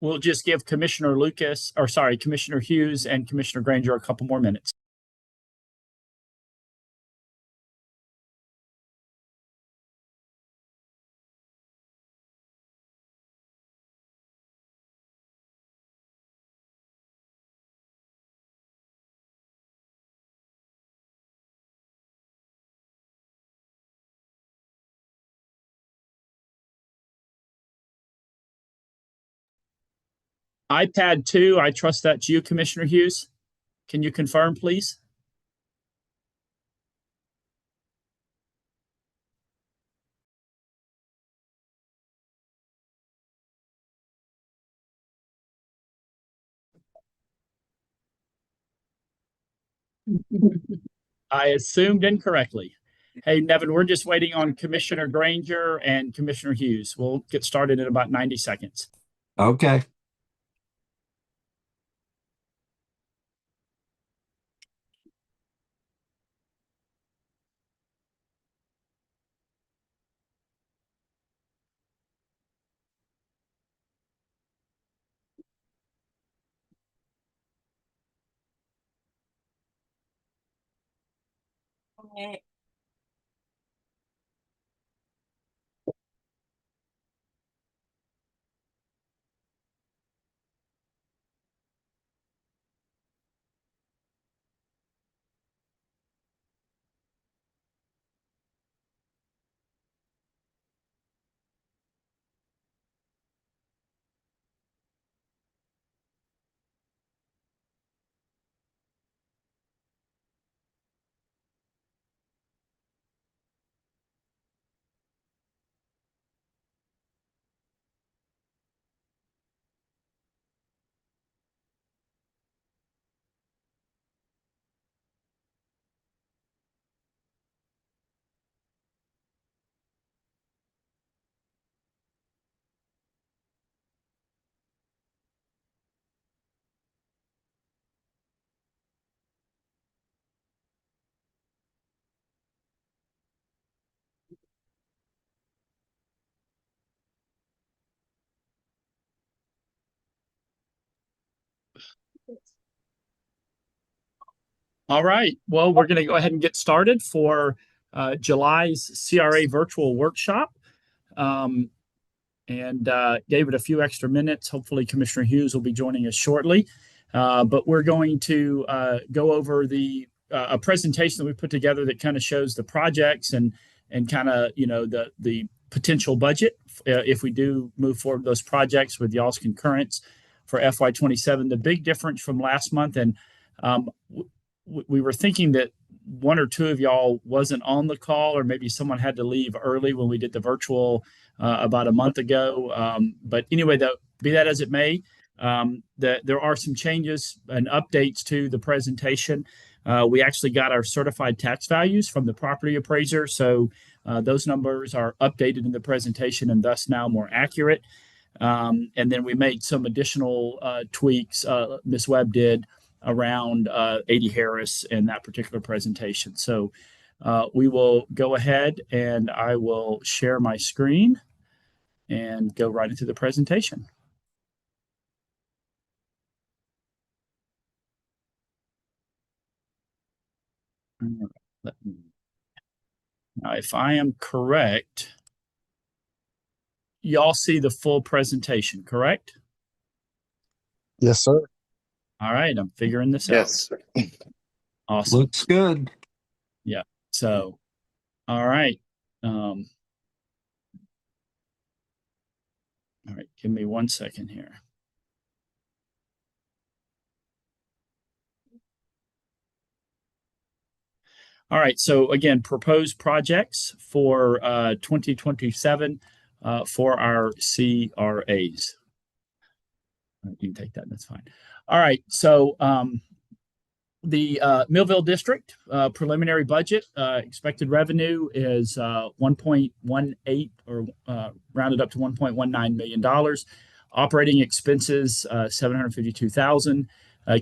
We'll just give Commissioner Hughes and Commissioner Granger a couple more minutes. iPad 2, I trust that's you, Commissioner Hughes. Can you confirm, please? I assumed incorrectly. Hey, Nevin, we're just waiting on Commissioner Granger and Commissioner Hughes. We'll get started in about 90 seconds. Okay. All right. Well, we're going to go ahead and get started for July's CRA Virtual Workshop. And gave it a few extra minutes. Hopefully, Commissioner Hughes will be joining us shortly. But we're going to go over a presentation that we put together that kind of shows the projects and kind of the potential budget if we do move forward with those projects with y'all's concurrence for FY27. The big difference from last month, and we were thinking that one or two of y'all wasn't on the call, or maybe someone had to leave early when we did the virtual about a month ago. But anyway, be that as it may, there are some changes and updates to the presentation. We actually got our certified tax values from the property appraiser, so those numbers are updated in the presentation and thus now more accurate. And then we made some additional tweaks, Ms. Webb did, around 80 Harris in that particular presentation. So we will go ahead and I will share my screen and go right into the presentation. Now, if I am correct, y'all see the full presentation, correct? Yes, sir. All right, I'm figuring this out. Awesome. Looks good. Yeah. So, all right. All right, give me 1 second here. All right, so again, proposed projects for 2027 for our CRAs. You can take that, that's fine. All right, so the Millville District preliminary budget expected revenue is 1.18 or rounded up to $1.19 million. Operating expenses 752,000.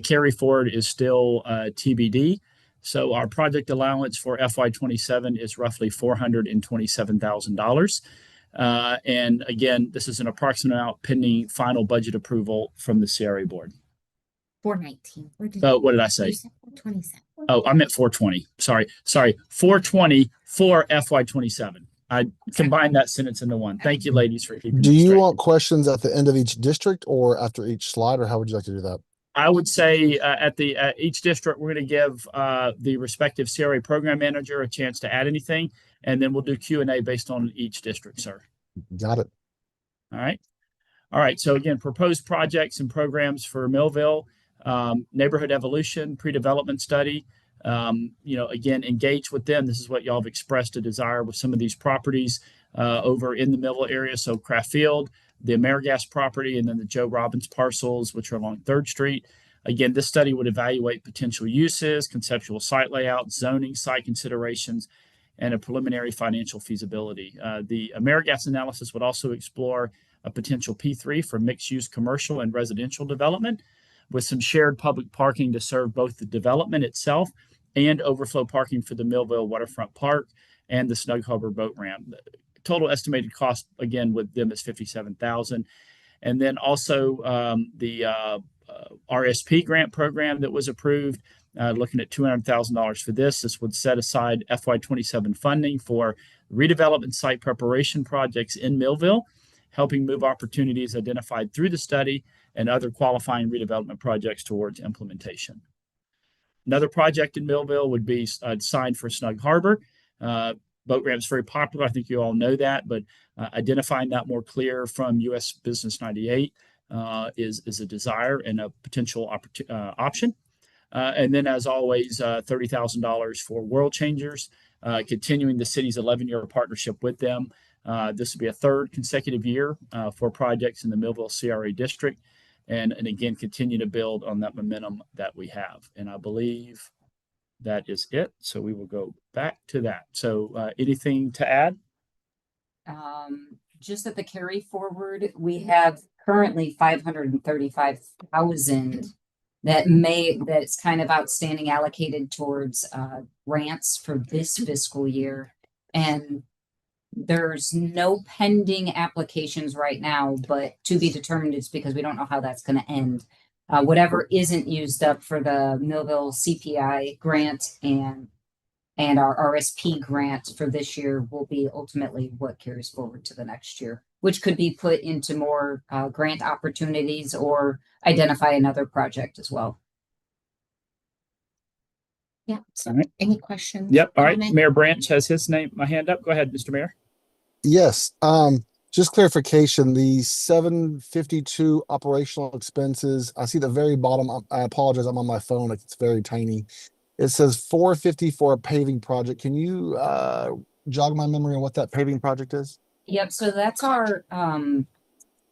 Carry forward is still TBD. So our project allowance for FY27 is roughly $427,000. And again, this is an approximate amount pending final budget approval from the CRA board. 419. What did I say? 27. Oh, I meant 420. Sorry. 420 for FY27. I combined that sentence into one. Thank you, ladies, for keeping Do me you straight. want questions at the end of each district or after each slide, or how would you like to do that? I would say at each district, we're going to give the respective CRA program manager a chance to add anything, and then we'll do Q&A based on each district, sir. Got it. All right. All right. So again, proposed projects and programs for Millville, neighborhood evolution, pre-development study. Again, engage with them. This is what y'all have expressed a desire with some of these properties over in the Millville area. So Craft Field, the AmeriGas property, and then the Joe Robbins parcels, which are along 3rd Street. Again, this study would evaluate potential uses, conceptual site layout, zoning, site considerations, and a preliminary financial feasibility. The AmeriGas analysis would also explore a potential P3 for mixed-use commercial and residential development with some shared public parking to serve both the development itself and overflow parking for the Millville Waterfront Park and the Snug Harbor Boat Ramp. The total estimated cost, again, with them is $57,000. And then also the RSP grant program that was approved, looking at $200,000 for this. This would set aside FY27 funding for redevelopment site preparation projects in Millville, helping move opportunities identified through the study and other qualifying redevelopment projects towards implementation. Another project in Millville would be signed for Snug Harbor. Boat ramp is very popular. I think you all know that, but identifying that more clear from US Business 98 is a desire and a potential option. And then, as always, $30,000 for World Changers, continuing the city's 11-year partnership with them. This will be a 3rd consecutive year for projects in the Millville CRA district, and again, continue to build on that momentum that we have. And I believe that is it. So we will go back to that. So anything to add? Just at the carry forward, we have currently 535,000 that's kind of outstanding allocated towards grants for this fiscal year. And there's no pending applications right now, but to be determined is because we don't know how that's going to end. Whatever isn't used up for the Millville CPI grant and our RSP grant for this year will be ultimately what carries forward to the next year, which could be put into more grant opportunities or identify another project as well. Yeah. So All right. Any questions? Yep. All right. Mayor Branch has my hand up. Go ahead, Mr. Mayor. Yes. Just clarification, the 752 operational expenses, I see the very bottom. I apologize, I'm on my phone. It's very tiny. It says 450 for a paving project. Can you jog my memory on what that paving project is? Yep. So that's our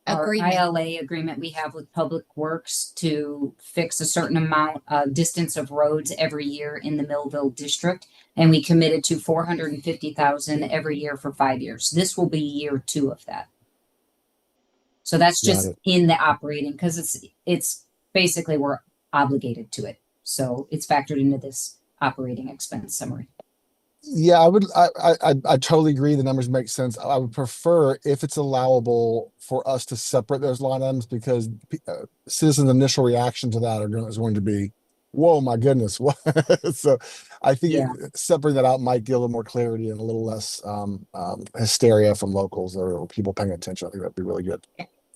Agreement. ILA agreement we have with Public Works to fix a certain amount of distance of roads every year in the Millville district. And we committed to 450,000 every year for 5 years. This will be year 2 of that. So that's just in the operating, because it's basically we're obligated to it. So it's factored into this operating expense summary. Yeah, I totally agree. The numbers make sense. I would prefer if it's allowable for us to separate those line items, because citizens' initial reaction to that is going to be, whoa, my goodness. What? So I think separating that out might give a little more clarity and a little less hysteria from locals or people paying attention. I think that'd be really good.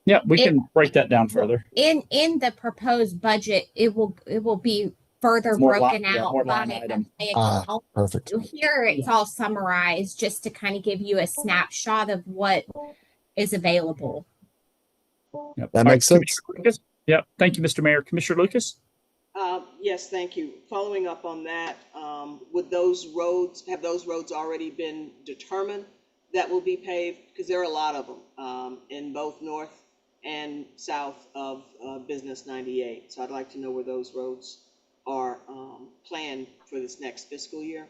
Yeah, we can break that down further. In the proposed budget, it will be further broken out more by line item. account. Perfect. Here it's all summarized just to kind of give you a snapshot of what is available. Yep. That makes sense. Yep. Thank you, Mr. Mayor. Commissioner Lucas? Yes, thank you. Following up on that, have those roads already been determined that will be paved? Because there are a lot of them in both north and south of Business 98. So I'd like to know where those roads are planned for this next fiscal year.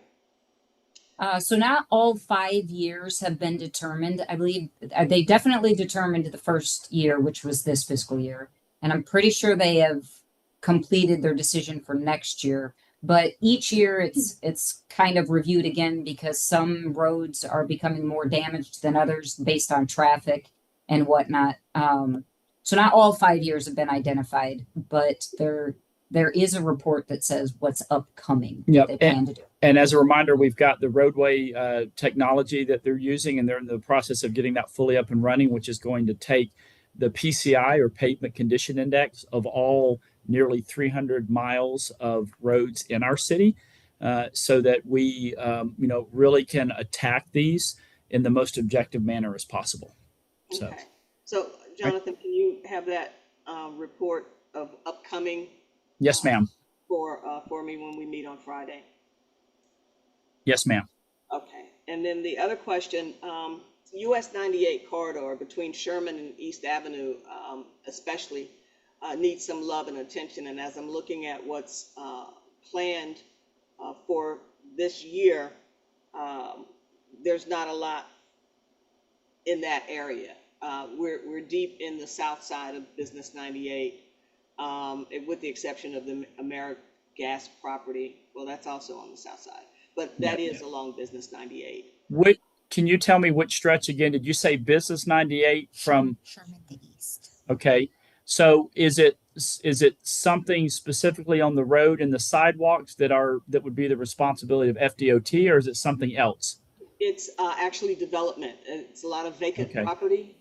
So not all 5 years have been determined. I believe they definitely determined the first year, which was this fiscal year. And I'm pretty sure they have completed their decision for next year. But each year it's kind of reviewed again because some roads are becoming more damaged than others based on traffic and whatnot. So not all 5 years have been identified, but there is a report that says what's upcoming Yep. they plan to do. And as a reminder, we've got the roadway technology that they're using, and they're in the process of getting that fully up and running, which is going to take the PCI, or pavement condition index, of all nearly 300 miles of roads in our city, so that we, really can attack these in the most objective manner as possible. So, Okay. So, Jonathan, can you have that report of upcoming yes, ma'am. for me when we meet on Friday? Yes, ma'am. Okay. And then the other question, US 98 corridor between Sherman and East Avenue, especially, needs some love and attention. And as I'm looking at what's planned for this year, there's not a lot in that area. We're deep in the south side of Business 98, with the exception of the AmeriGas property. Well, that's also on the south side, but that is along Business 98. Can you tell me which stretch again? Did you say Business 98 from Sherman to East. Okay. So is it something specifically on the road and the sidewalks that would be the responsibility of FDOT, or is it something else? It's actually development. It's a lot of vacant property,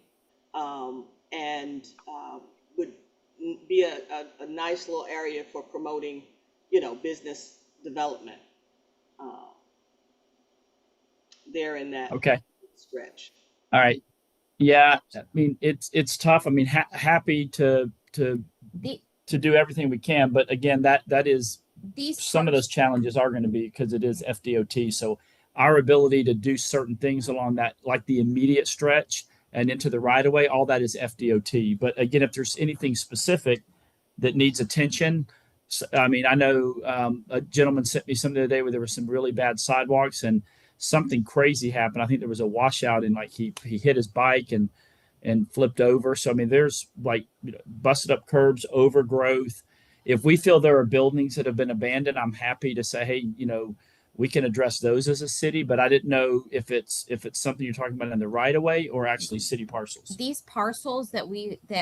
and would be a nice little area for promoting, business development there in that stretch. All right. Yeah. I mean, it's tough. I mean, happy to do everything we can, but again, that is some of those challenges are going to be because it is FDOT. So our ability to do certain things along that, like the immediate stretch and into the right of way, all that is FDOT. But again, if there's anything specific that needs attention, I mean, I know a gentleman sent me something the other day where there were some really bad sidewalks and something crazy happened. I think there was a washout and like he hit his bike and flipped over. So I mean, there's like busted up curbs, overgrowth. If we feel there are buildings that have been abandoned, I'm happy to say, hey, we can address those as a city. But I didn't know if it's something you're talking about in the right of way or actually city parcels. These parcels that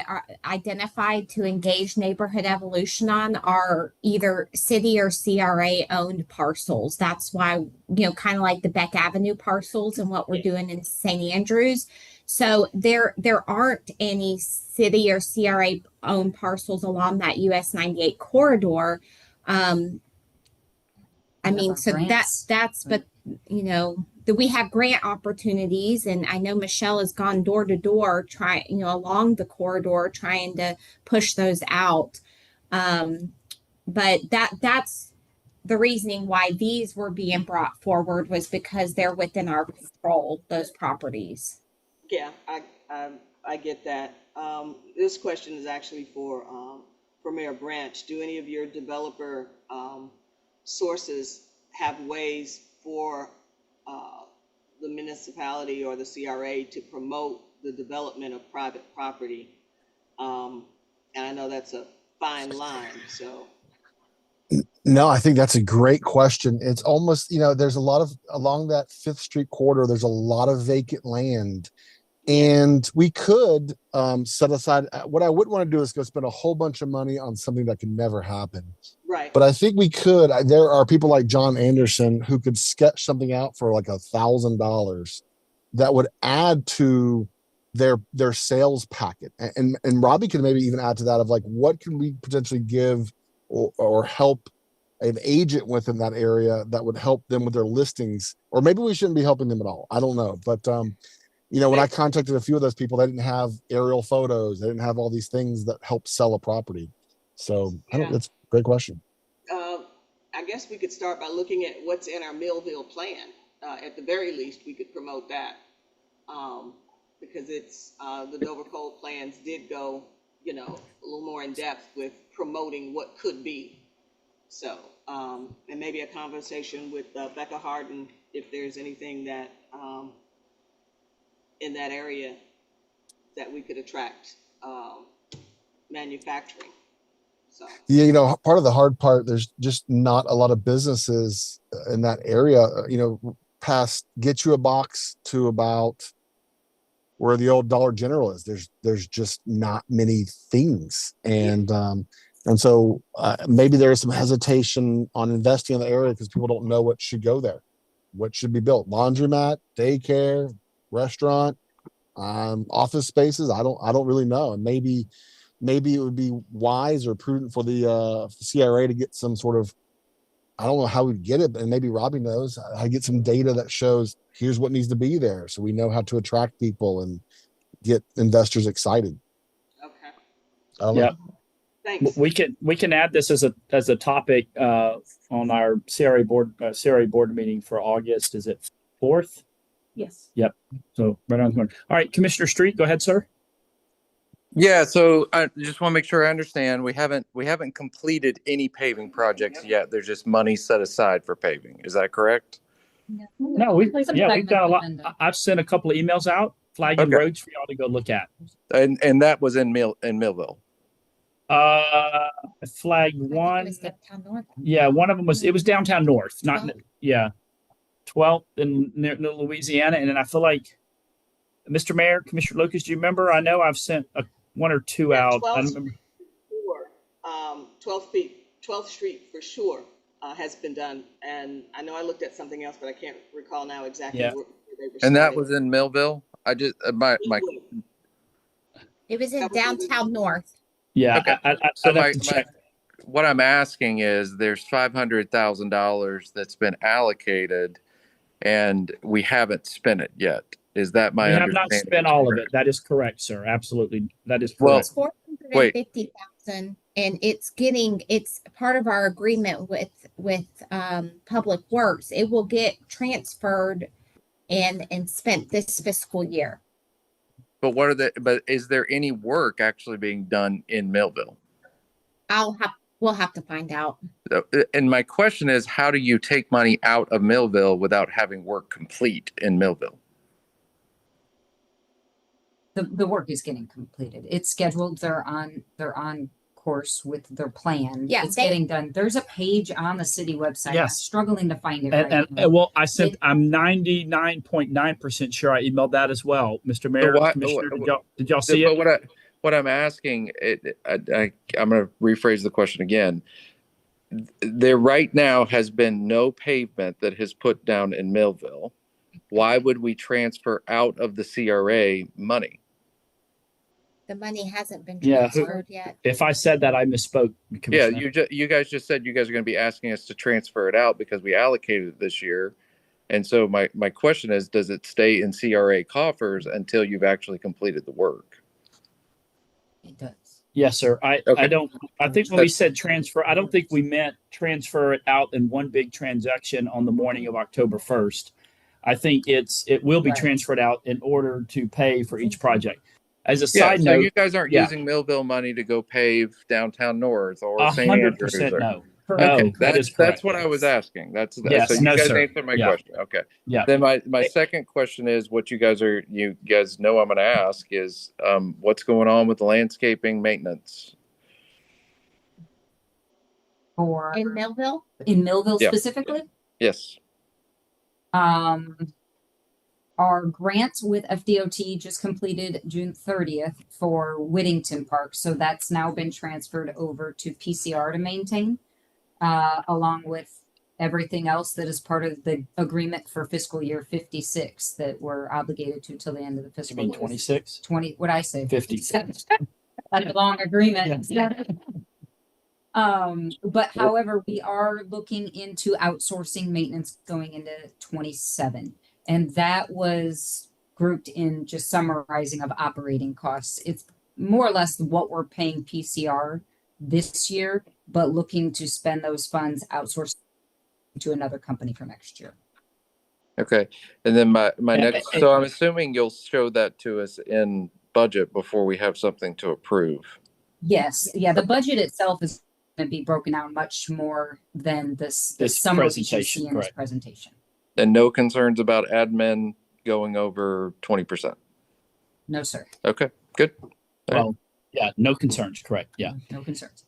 are identified to engage neighborhood evolution on are either city or CRA owned parcels. That's why, kind of like the Beck Avenue parcels and what we're doing in St. Andrews. So there aren't any city or CRA owned parcels along that US 98 corridor. I mean, so but that we have grant opportunities, and I know Michelle has gone door to door, along the corridor, trying to push those out. But that's the reasoning why these were being brought forward, was because they're within our control, those properties. Yeah, I get that. This question is actually for Mayor Branch. Do any of your developer sources have ways for the municipality or the CRA to promote the development of private property? And I know that's a fine line, so. No, I think that's a great question. It's almost, there's a lot of, along that 5th Street corridor, there's a lot of vacant land. And we could set aside, what I wouldn't want to do is go spend a whole bunch of money on something that could never happen. Right. But I think we could. There are people like John Anderson who could sketch something out for like $1,000 that would add to their sales packet. And Robbie can maybe even add to that of like, what can we potentially give or help an agent within that area that would help them with their listings, or maybe we shouldn't be helping them at all. I don't know. But when I contacted a few of those people, they didn't have aerial photos. They didn't have all these things that help sell a property. So that's a great question. I guess we could start by looking at what's in our Millville plan. At the very least, we could promote that because it's the Dover Cole plans did go, a little more in depth with promoting what could be. So, and maybe a conversation with Becca Harden if there's anything that in that area that we could attract manufacturing. So, Yeah, part of the hard part, there's just not a lot of businesses in that area, past Get You a Box to about where the old Dollar General is. There's just not many things. And so maybe there is some hesitation on investing in the area because people don't know what should go there, what should be built: laundromat, daycare, restaurant, office spaces. I don't really know. And maybe it would be wise or prudent for the CRA to get some sort of, I don't know how we'd get it, but maybe Robbie knows how to get some data that shows here's what needs to be there, so we know how to attract people and get investors excited. okay, I don't Yeah. know. thanks. We can add this as a topic on our CRA board meeting for August. Is it 4th? Yes. Yep. So right on the corner. All right, Commissioner Street, go ahead, sir. Yeah, so I just want to make sure I understand. We haven't completed any paving projects yet. There's just money set aside for paving. Is that correct? No, we've done a lot. I've sent a couple of emails out flagging Okay. roads for y'all to go look at. And that was in Millville. I flagged one. Yeah, one of them was downtown north, not 12th in near Louisiana, and then I feel like Mr. Mayor, Commissioner Lucas, do you remember? I know I've sent one or two out. I don't remember. 12th Street for sure has been done, and I know I looked at something else, but I can't recall now exactly where they were. And that started. was in Millville. I just my It was in downtown north. Yeah, Okay. I'd have to check. what I'm asking is there's $500,000 that's been allocated and we haven't spent it yet. Is that my We have understanding? not spent all of it. That is correct, sir. Absolutely. That is Well, correct. It's 450,000, and it's part of our agreement with Public Works. It will get transferred and spent this fiscal year. but is there any work actually being done in Millville? We'll have to find out. And my question is, how do you take money out of Millville without having work complete in Millville? The work is getting completed. It's scheduled. They're on course with their plan. Yeah, It's getting done. There's a page on the city website. I'm Yes. struggling to find it right And now. well, I'm 99.9% sure I emailed that as well, Mr. Mayor, Commissioner. Did y'all see it? But what I'm asking, I'm going to rephrase the question again. There right now has been no pavement that has put down in Millville. Why would we transfer out of the CRA money? The money hasn't been Yeah. transferred yet. If I said that, I misspoke, Yeah, Commissioner. you guys just said you guys are going to be asking us to transfer it out because we allocated it this year. And so my question is, does it stay in CRA coffers until you've actually completed the work? It does. Yes, sir. I think when we said transfer, I don't think we meant transfer it out in one big transaction on the morning of October 1st. I think it will be Right. transferred out in order to pay for each project. As a Yeah, side so note, you guys aren't using Millville money to go pave downtown north or St. Andrews. 100% no. Okay, No, that is correct. that's what I was asking. Yes, So you no, guys sir. answered my Yeah. question. Okay. Yeah. Then my second question is what you guys know I'm going to ask is what's going on with the landscaping maintenance? In Millville? In Millville Yeah. specifically? Yes. Our grants with FDOT just completed June 30th for Whittington Park. So that's now been transferred over to PCR to maintain, along with everything else that is part of the agreement for fiscal year 56 that we're obligated to till the end of the You fiscal mean year. 26? 20, what'd I say? 50. That's a long agreement. But however, we are looking into outsourcing maintenance going into 27. And that was grouped in just summarizing of operating costs. It's more or less what we're paying PCR this year, but looking to spend those funds outsourced to another company for next year. Okay. And then my next, and- so I'm assuming you'll show that to us in budget before we have something to approve. Yes, yeah, the budget itself is going to be broken out much more than the summary you presentation, see in this correct. presentation. And no concerns about admin going over 20%. No, sir. Okay, good. Well, yeah, no concerns. Correct. Yeah. No concerns.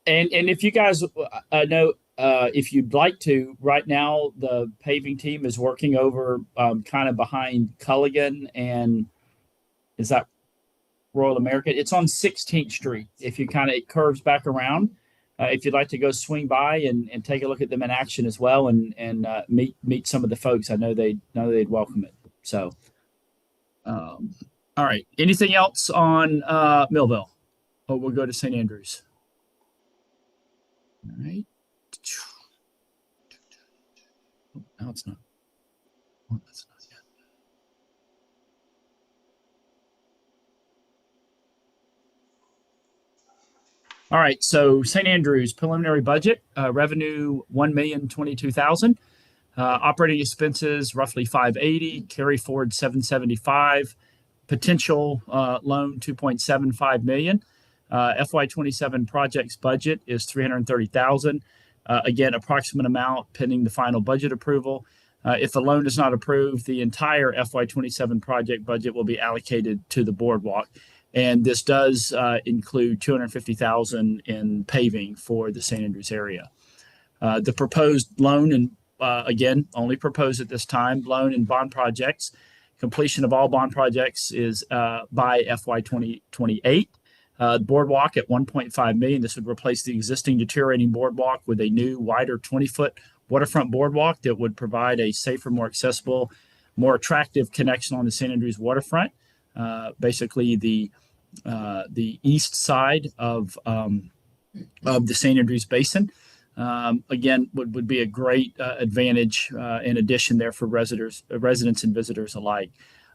And if you guys know, if you'd like to, right now the paving team is working over kind of behind Culligan and is that Royal American? It's on 16th Street. If you kind of it curves back around, if you'd like to go swing by and take a look at them in action as well and meet some of the folks, I know they'd welcome it. So, all right. Anything else on Millville? Oh, we'll go to St. Andrews. All right. Oh, no, it's not. Oh, that's not yet. All right. So St. Andrews preliminary budget revenue 1,022,000. Operating expenses roughly 580. Carry forward 775. Potential loan 2.75 million. FY27 projects budget is 330,000. Again, approximate amount pending the final budget approval. If the loan is not approved, the entire FY27 project budget will be allocated to the boardwalk. And this does include 250,000 in paving for the St. Andrews area. The proposed loan and again, only proposed at this time, loan and bond projects. Completion of all bond projects is by FY 2028. Boardwalk at 1.5 million. This would replace the existing deteriorating boardwalk with a new, wider 20-foot waterfront boardwalk that would provide a safer, more accessible, more attractive connection on the St. Andrews waterfront. Basically, the east side of the St. Andrews Basin. Again, would be a great advantage in addition there for residents and visitors alike.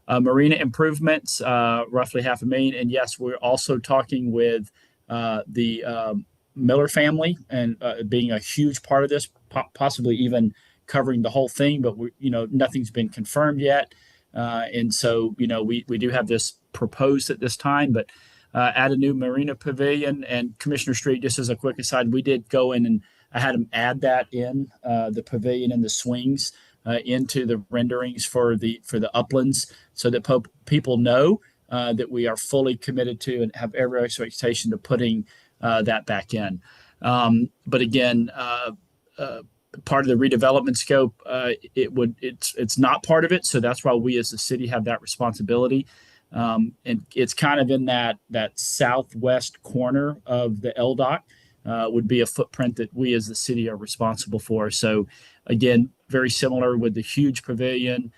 Marina improvements, roughly $500,000. And yes, we're also talking with the Miller family and being a huge part of this, possibly even covering the whole thing, but nothing's been confirmed yet. And so, we do have this proposed at this time, but add a new Marina Pavilion and Commissioner Street, just as a quick aside, we did go in and I had them add that in the pavilion and the swings into the renderings for the uplands so that people know that we are fully committed to and have every expectation to putting that back in. But again, part of the redevelopment scope, it's not part of it. So that's why we as a city have that responsibility. And it's kind of in that southwest corner of the LDOC. Would be a footprint that we as the city are responsible for. So again, very similar with the huge pavilion.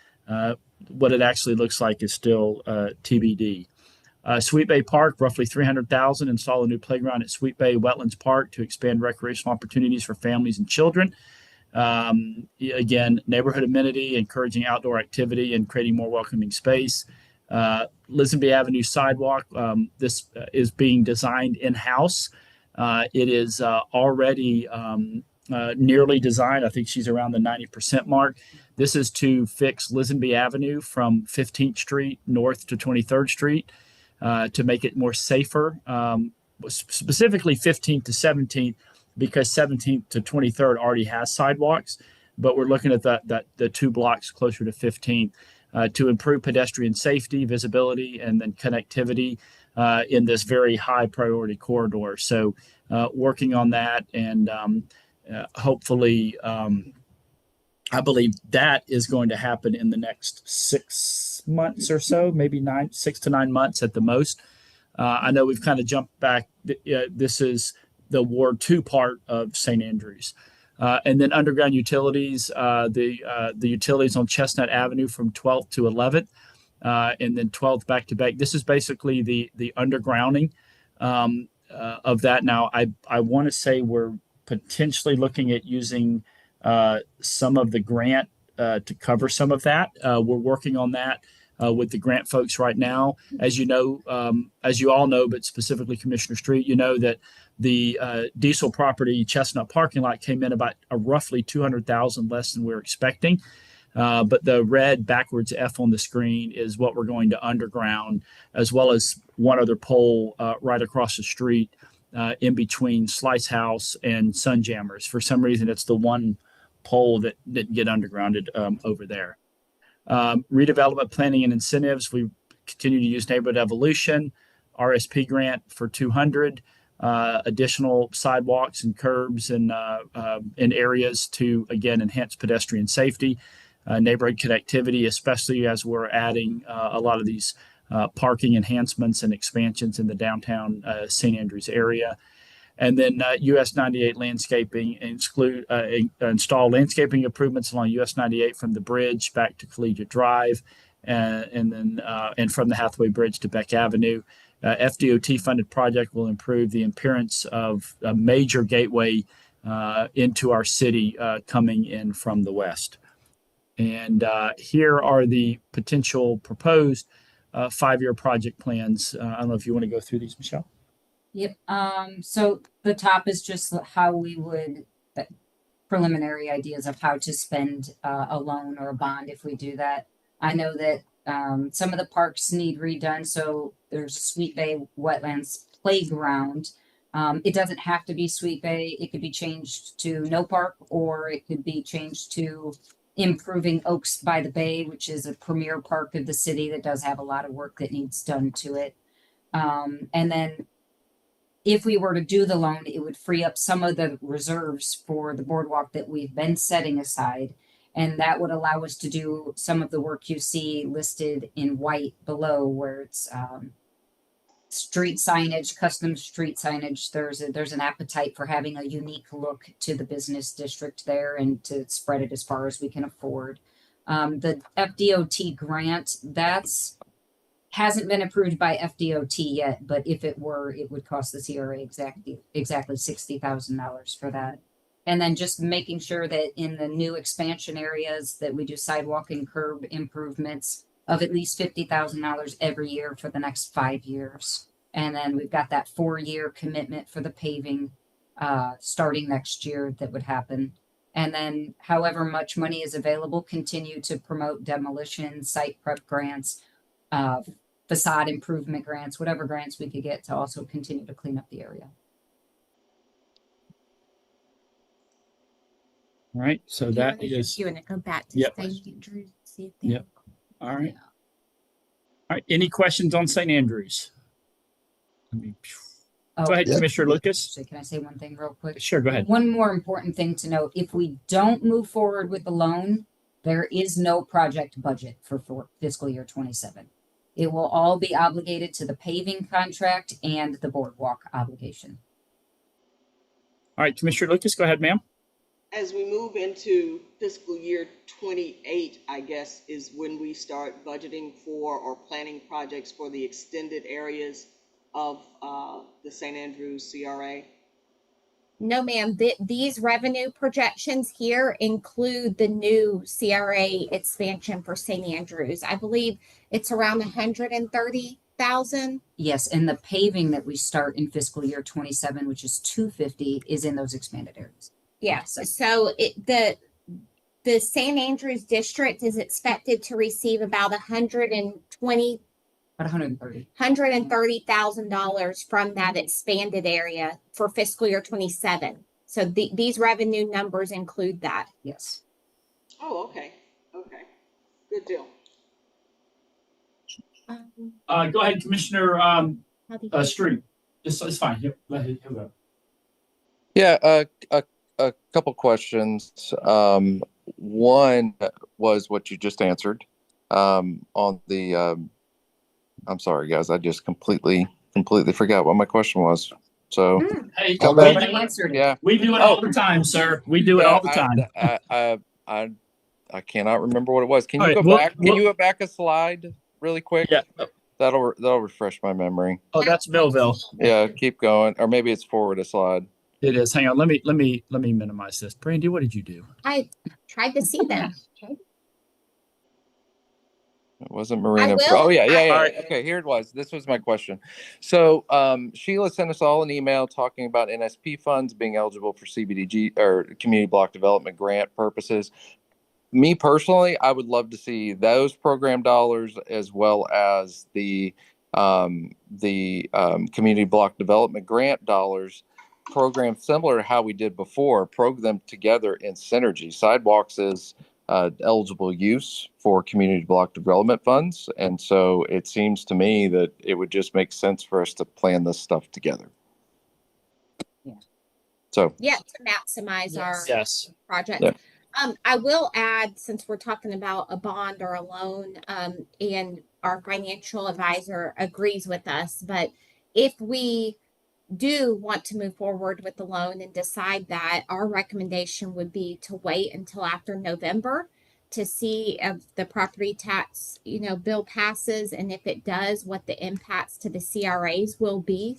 What it actually looks like is still TBD. Sweet Bay Park, roughly 300,000. Install a new playground at Sweet Bay Wetlands Park to expand recreational opportunities for families and children. Again, neighborhood amenity, encouraging outdoor activity and creating more welcoming space. Lisenby Avenue sidewalk. This is being designed in-house. It is already nearly designed. I think she's around the 90% mark. This is to fix Lisenby Avenue from 15th Street north to 23rd Street to make it more safer, specifically 15th to 17th, because 17th to 23rd already has sidewalks. But we're looking at the 2 blocks closer to 15th to improve pedestrian safety, visibility, and then connectivity in this very high priority corridor. So working on that and hopefully I believe that is going to happen in the next 6 months or so, maybe 6 to 9 months at the most. I know we've kind of jumped back. This is the Ward 2 part of St. Andrews. And then underground utilities, the utilities on Chestnut Avenue from 12th to 11th. And then 12th back to back. This is basically the undergrounding of that. Now, I want to say we're potentially looking at using some of the grant to cover some of that. We're working on that with the grant folks right now. As you all know, but specifically Commissioner Street, that the diesel property Chestnut parking lot came in about roughly 200,000 less than we were expecting. But the red backwards F on the screen is what we're going to underground, as well as one other pole right across the street in between Slice House and Sunjammers. For some reason, it's the one pole that didn't get undergrounded over there. Redevelopment planning and incentives. We continue to use neighborhood evolution, RSP grant for 200. additional sidewalks and curbs and in areas to, again, enhance pedestrian safety, neighborhood connectivity, especially as we're adding a lot of these parking enhancements and expansions in the downtown St. Andrews area. And then US 98 landscaping install landscaping improvements along US 98 from the bridge back to Collegiate Drive, and from the Hathaway Bridge to Beck Avenue. FDOT funded project will improve the appearance of a major gateway into our city coming in from the west. And here are the potential proposed 5-year project plans. I don't know if you want to go through these, Michelle. Yep. So the top is just how we would preliminary ideas of how to spend a loan or a bond if we do that. I know that some of the parks need redone. So there's a Sweet Bay Wetlands Playground. It doesn't have to be Sweet Bay. It could be changed to no park, or it could be changed to improving Oaks by the Bay, which is a premier park of the city that does have a lot of work that needs done to it. And then if we were to do the loan, it would free up some of the reserves for the boardwalk that we've been setting aside. And that would allow us to do some of the work you see listed in white below, where it's street signage, custom street signage. There's an appetite for having a unique look to the business district there and to spread it as far as we can afford. The FDOT grant, hasn't been approved by FDOT yet, but if it were, it would cost the CRA exactly $60,000 for that. And then just making sure that in the new expansion areas that we do sidewalk and curb improvements of at least $50,000 every year for the next 5 years. And then we've got that 4-year commitment for the paving starting next year that would happen. And then however much money is available, continue to promote demolition, site prep grants, facade improvement grants, whatever grants we could get to also continue to clean up the area. All right, so that is. You want to go back to Yep. St. Andrews? See if they Yep. All right. All right. Any questions on St. Andrews? Go ahead, Commissioner Lucas. So can I say one thing real quick? Sure, go ahead. One more important thing to note: if we don't move forward with the loan, there is no project budget for fiscal year 27. It will all be obligated to the paving contract and the boardwalk obligation. All right, Commissioner Lucas, go ahead, ma'am. As we move into fiscal year 28, I guess, is when we start budgeting for or planning projects for the extended areas of the St. Andrews CRA. No, ma'am. These revenue projections here include the new CRA expansion for St. Andrews. I believe it's around 130,000. Yes, and the paving that we start in fiscal year 27, which is 250, is in those expanded areas. Yes. So the St. Andrews district is expected to receive about $130,000 from that expanded area for fiscal year 27. So these revenue numbers include that. Yes. Oh, okay. Okay. Good deal. Go ahead, Commissioner Street. It's fine. He'll go. Yeah, a couple questions. One was what you just answered on the. I'm sorry, guys. I just completely forgot what my question was. So, hey, we do it all the time, sir. We do it all the time. I cannot remember what it was. Can you go back? Can you go back a slide really quick? Yeah. That'll refresh my memory. Oh, that's Millville. Yeah, keep going, or maybe it's forward a slide. It is. Hang on. Let me minimize this. Brandy, what did you do? I tried to see them. It wasn't Marina. will. Oh, yeah. Right. Okay, here it was. This was my question. So Sheila sent us all an email talking about NSP funds being eligible for CBDG or community block development grant purposes. Me personally, I would love to see those program dollars as well as the community block development grant dollars programmed similar to how we did before, program them together in synergy. Sidewalks is eligible use for community block development funds. And so it seems to me that it would just make sense for us to plan this stuff together. So Yeah, to maximize our Yes. project. Yeah. I will add, since we're talking about a bond or a loan, and our financial advisor agrees with us, but if we do want to move forward with the loan and decide that, our recommendation would be to wait until after November to see if the property tax, bill passes, and if it does, what the impacts to the CRAs will be.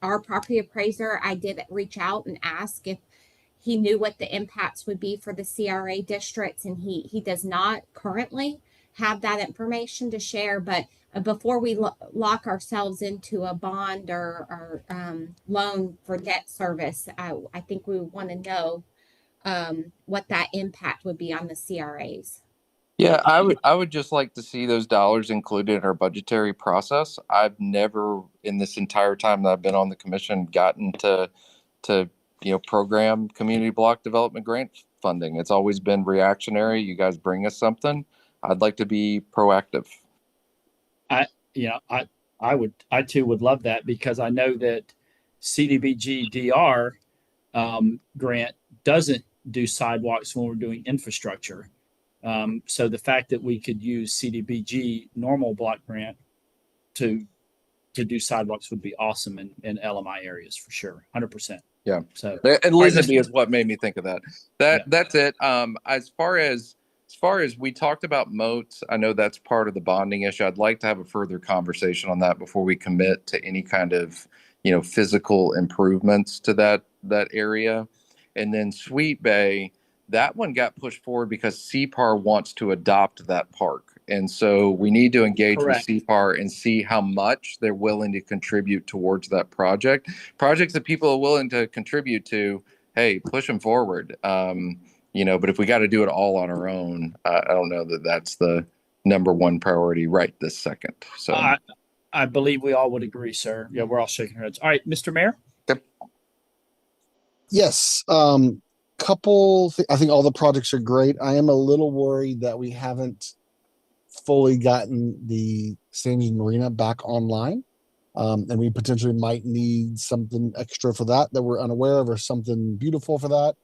Our property appraiser, I did reach out and ask if he knew what the impacts would be for the CRA districts, and he does not currently have that information to share. But before we lock ourselves into a bond or loan for debt service, I think we want to know what that impact would be on the CRAs. yeah, I would just like to see those dollars included in our budgetary process. I've never in this entire time that I've been on the commission gotten to program community block development grant funding. It's always been reactionary. You guys bring us something. I'd like to be proactive. I too would love that, because I know that CDBG DR grant doesn't do sidewalks when we're doing infrastructure. So the fact that we could use CDBG normal block grant to do sidewalks would be awesome in LMI areas for sure, 100%. Yeah. So And Elizabeth is what made me think of that. That's it. As far as we talked about moats, I know that's part of the bonding issue. I'd like to have a further conversation on that before we commit to any kind of physical improvements to that area. And then Sweet Bay, that one got pushed forward because CPAR wants to adopt that park. And so we need to engage Correct. with CPAR and see how much they're willing to contribute towards that project. Projects that people are willing to contribute to, hey, push them forward. But if we got to do it all on our own, I don't know that that's the number one priority right this second. So I believe we all would agree, sir. Yeah, we're all shaking our heads. All right, Mr. Mayor. Yes. I think all the projects are great. I am a little worried that we haven't fully gotten the Sands Marina back online. And we potentially might need something extra for that we're unaware of, or something beautiful for that.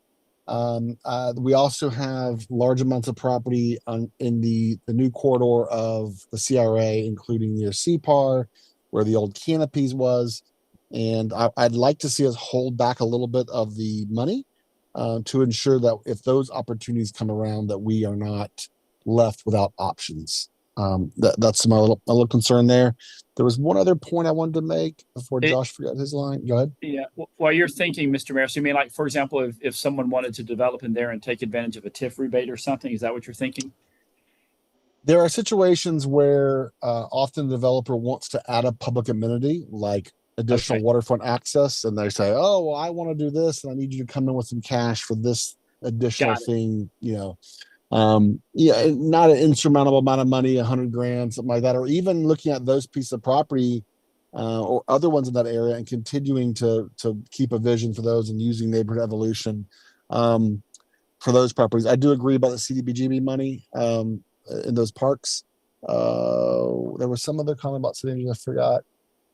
We also have large amounts of property in the new corridor of the CRA, including near CPAR, where the old Canopies was. And I'd like to see us hold back a little bit of the money to ensure that if those opportunities come around, that we are not left without options. That's my little concern there. There was one other point I wanted to make before Josh forgot his line. Go ahead. Yeah. While you're thinking, Mr. Mayor, so you mean, like, for example, if someone wanted to develop in there and take advantage of a TIF rebate or something, is that what you're thinking? There are situations where often the developer wants to add a public amenity like additional waterfront access, and they say, oh, well, I want to do this and I need you to come in with some cash for this additional thing, not an insurmountable amount of money, 100 grand, something like that, or even looking at those pieces of property or other ones in that area and continuing to keep a vision for those and using neighborhood evolution for those properties. I do agree about the CDBG money in those parks. There was some other comment about St. Andrews, I forgot.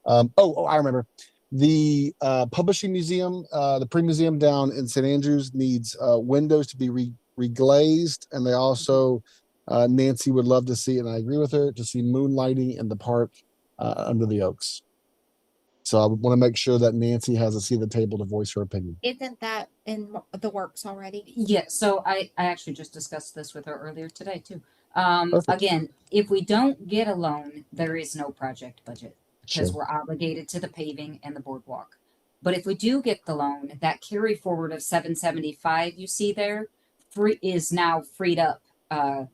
I remember. The publishing museum, the pre-museum down in St. Andrews needs windows to be reglazed, and they also Nancy would love to see, and I agree with her, to see moonlighting in the park under the oaks. So I want to make sure that Nancy has a seat at the table to voice her opinion. Isn't that in the works already? Yeah, so I actually just discussed this with her earlier today too. Perfect. Again, if we don't get a loan, there is no project budget because we're obligated to the paving and the boardwalk. But if we do get the loan, that carry forward of 775 you see there is now freed up,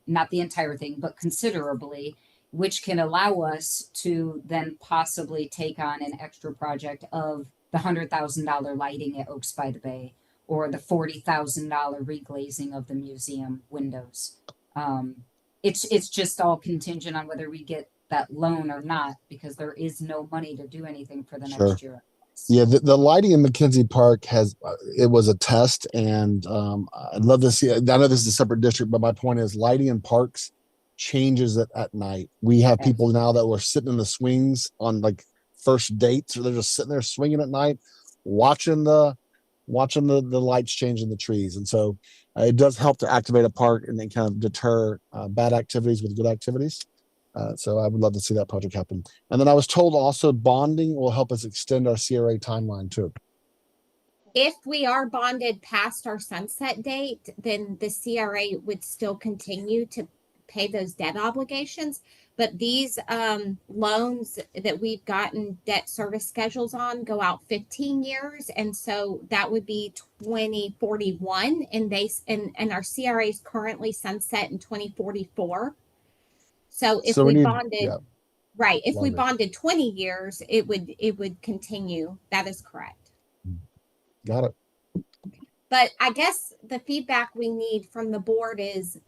not the entire thing, but considerably, which can allow us to then possibly take on an extra project of the $100,000 lighting at Oaks by the Bay, or the $40,000 reglazing of the museum windows. It's just all contingent on whether we get that loan or not, because there is no money to do anything for the next year. Yeah, the lighting in McKenzie Park it was a test, and I'd love to see. I know this is a separate district, but my point is lighting in parks changes it at night. We have people now that were sitting in the swings on like first dates, or they're just sitting there swinging at night, watching the watching the lights change in the trees. And so it does help to activate a park and then kind of deter bad activities with good activities. So I would love to see that project happen. And then I was told also bonding will help us extend our CRA timeline too. If we are bonded past our sunset date, then the CRA would still continue to pay those debt obligations. But these loans that we've gotten debt service schedules on go out 15 years. And so that would be 2041. And our CRA is currently sunset in 2044. So if So we need, bonded, yeah, right, if we longer. bonded 20 years, it would continue. That is correct. Got it. But I guess the feedback we need from the board is,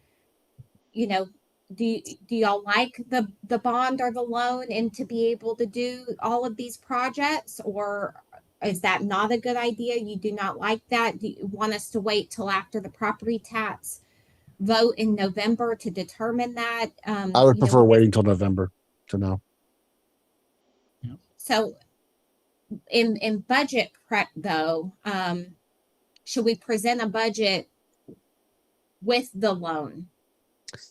you know, do y'all like the bond or the loan and to be able to do all of these projects, or is that not a good idea? You do not like that? Do you want us to wait till after the property tax vote in November to determine that? I would prefer waiting till November to know. So in budget prep though, should we present a budget with the loan?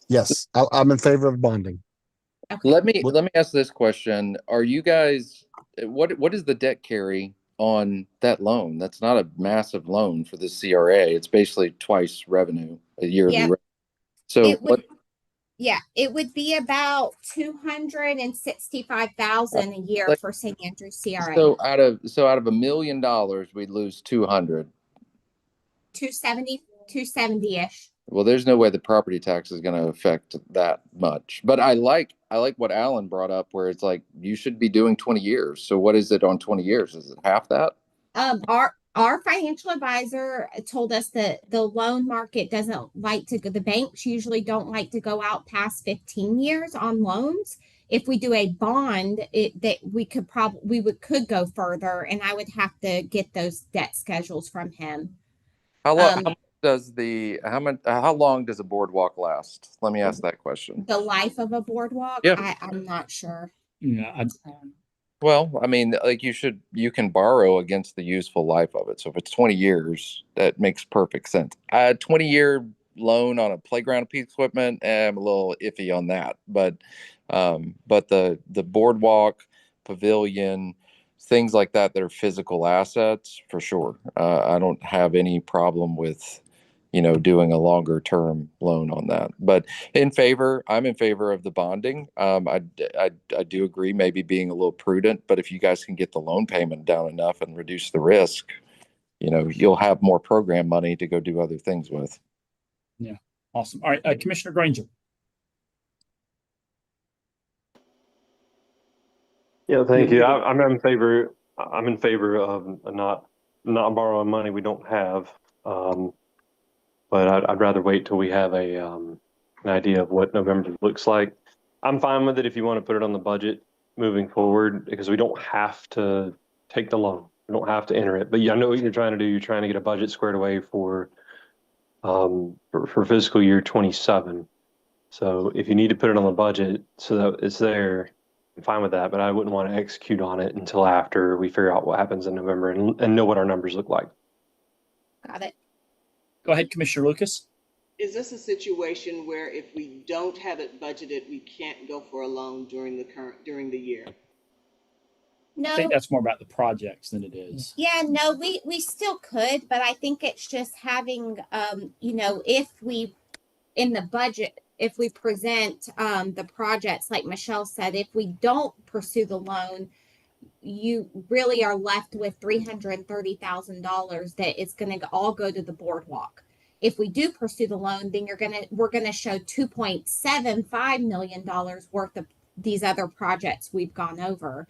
Yes, I'm in favor of bonding. Okay. Let me ask this question. Are you guys, what is the debt carry on that loan? That's not a massive loan for the CRA. It's basically twice revenue, a yearly. Yeah. So it would be about 265,000 a year for St. Andrews CRA. So out of $1 million, we'd lose 200. 270-ish. Well, there's no way the property tax is going to affect that much. But I like what Alan brought up, where it's like you should be doing 20 years. So what is it on 20 years? Is it half that? Our financial advisor told us that the loan market doesn't like to go. The banks usually don't like to go out past 15 years on loans. If we do a bond, we could go further, and I would have to get those debt schedules from him. How long how long does a boardwalk last? Let me ask that question. The life of a boardwalk? Yeah. I'm not sure. Yeah. Well, I mean, like you can borrow against the useful life of it. So if it's 20 years, that makes perfect sense. A 20-year loan on a playground piece of equipment, I'm a little iffy on that. But the boardwalk, pavilion, things like that are physical assets for sure. I don't have any problem with, doing a longer term loan on that. But I'm in favor of the bonding. I do agree maybe being a little prudent, but if you guys can get the loan payment down enough and reduce the risk, you'll have more program money to go do other things with. Yeah. Awesome. All right. Commissioner Granger. Yeah, thank you. I'm in favor of not borrowing money we don't have. But I'd rather wait till we have an idea of what November looks like. I'm fine with it if you want to put it on the budget moving forward, because we don't have to take the loan. We don't have to enter it. But I know what you're trying to do. You're trying to get a budget squared away for fiscal year 27. So if you need to put it on the budget so that it's there, I'm fine with that. But I wouldn't want to execute on it until after we figure out what happens in November and know what our numbers look like. Got it. Go ahead, Commissioner Lucas. Is this a situation where if we don't have it budgeted, we can't go for a loan during the year? No. I think that's more about the projects than it is. Yeah, no, we still could, but I think it's just having, if we, in the budget, if we present the projects, like Michelle said, if we don't pursue the loan, you really are left with $330,000 that is going to all go to the boardwalk. If we do pursue the loan, then we're going to show $2.75 million worth of these other projects we've gone over.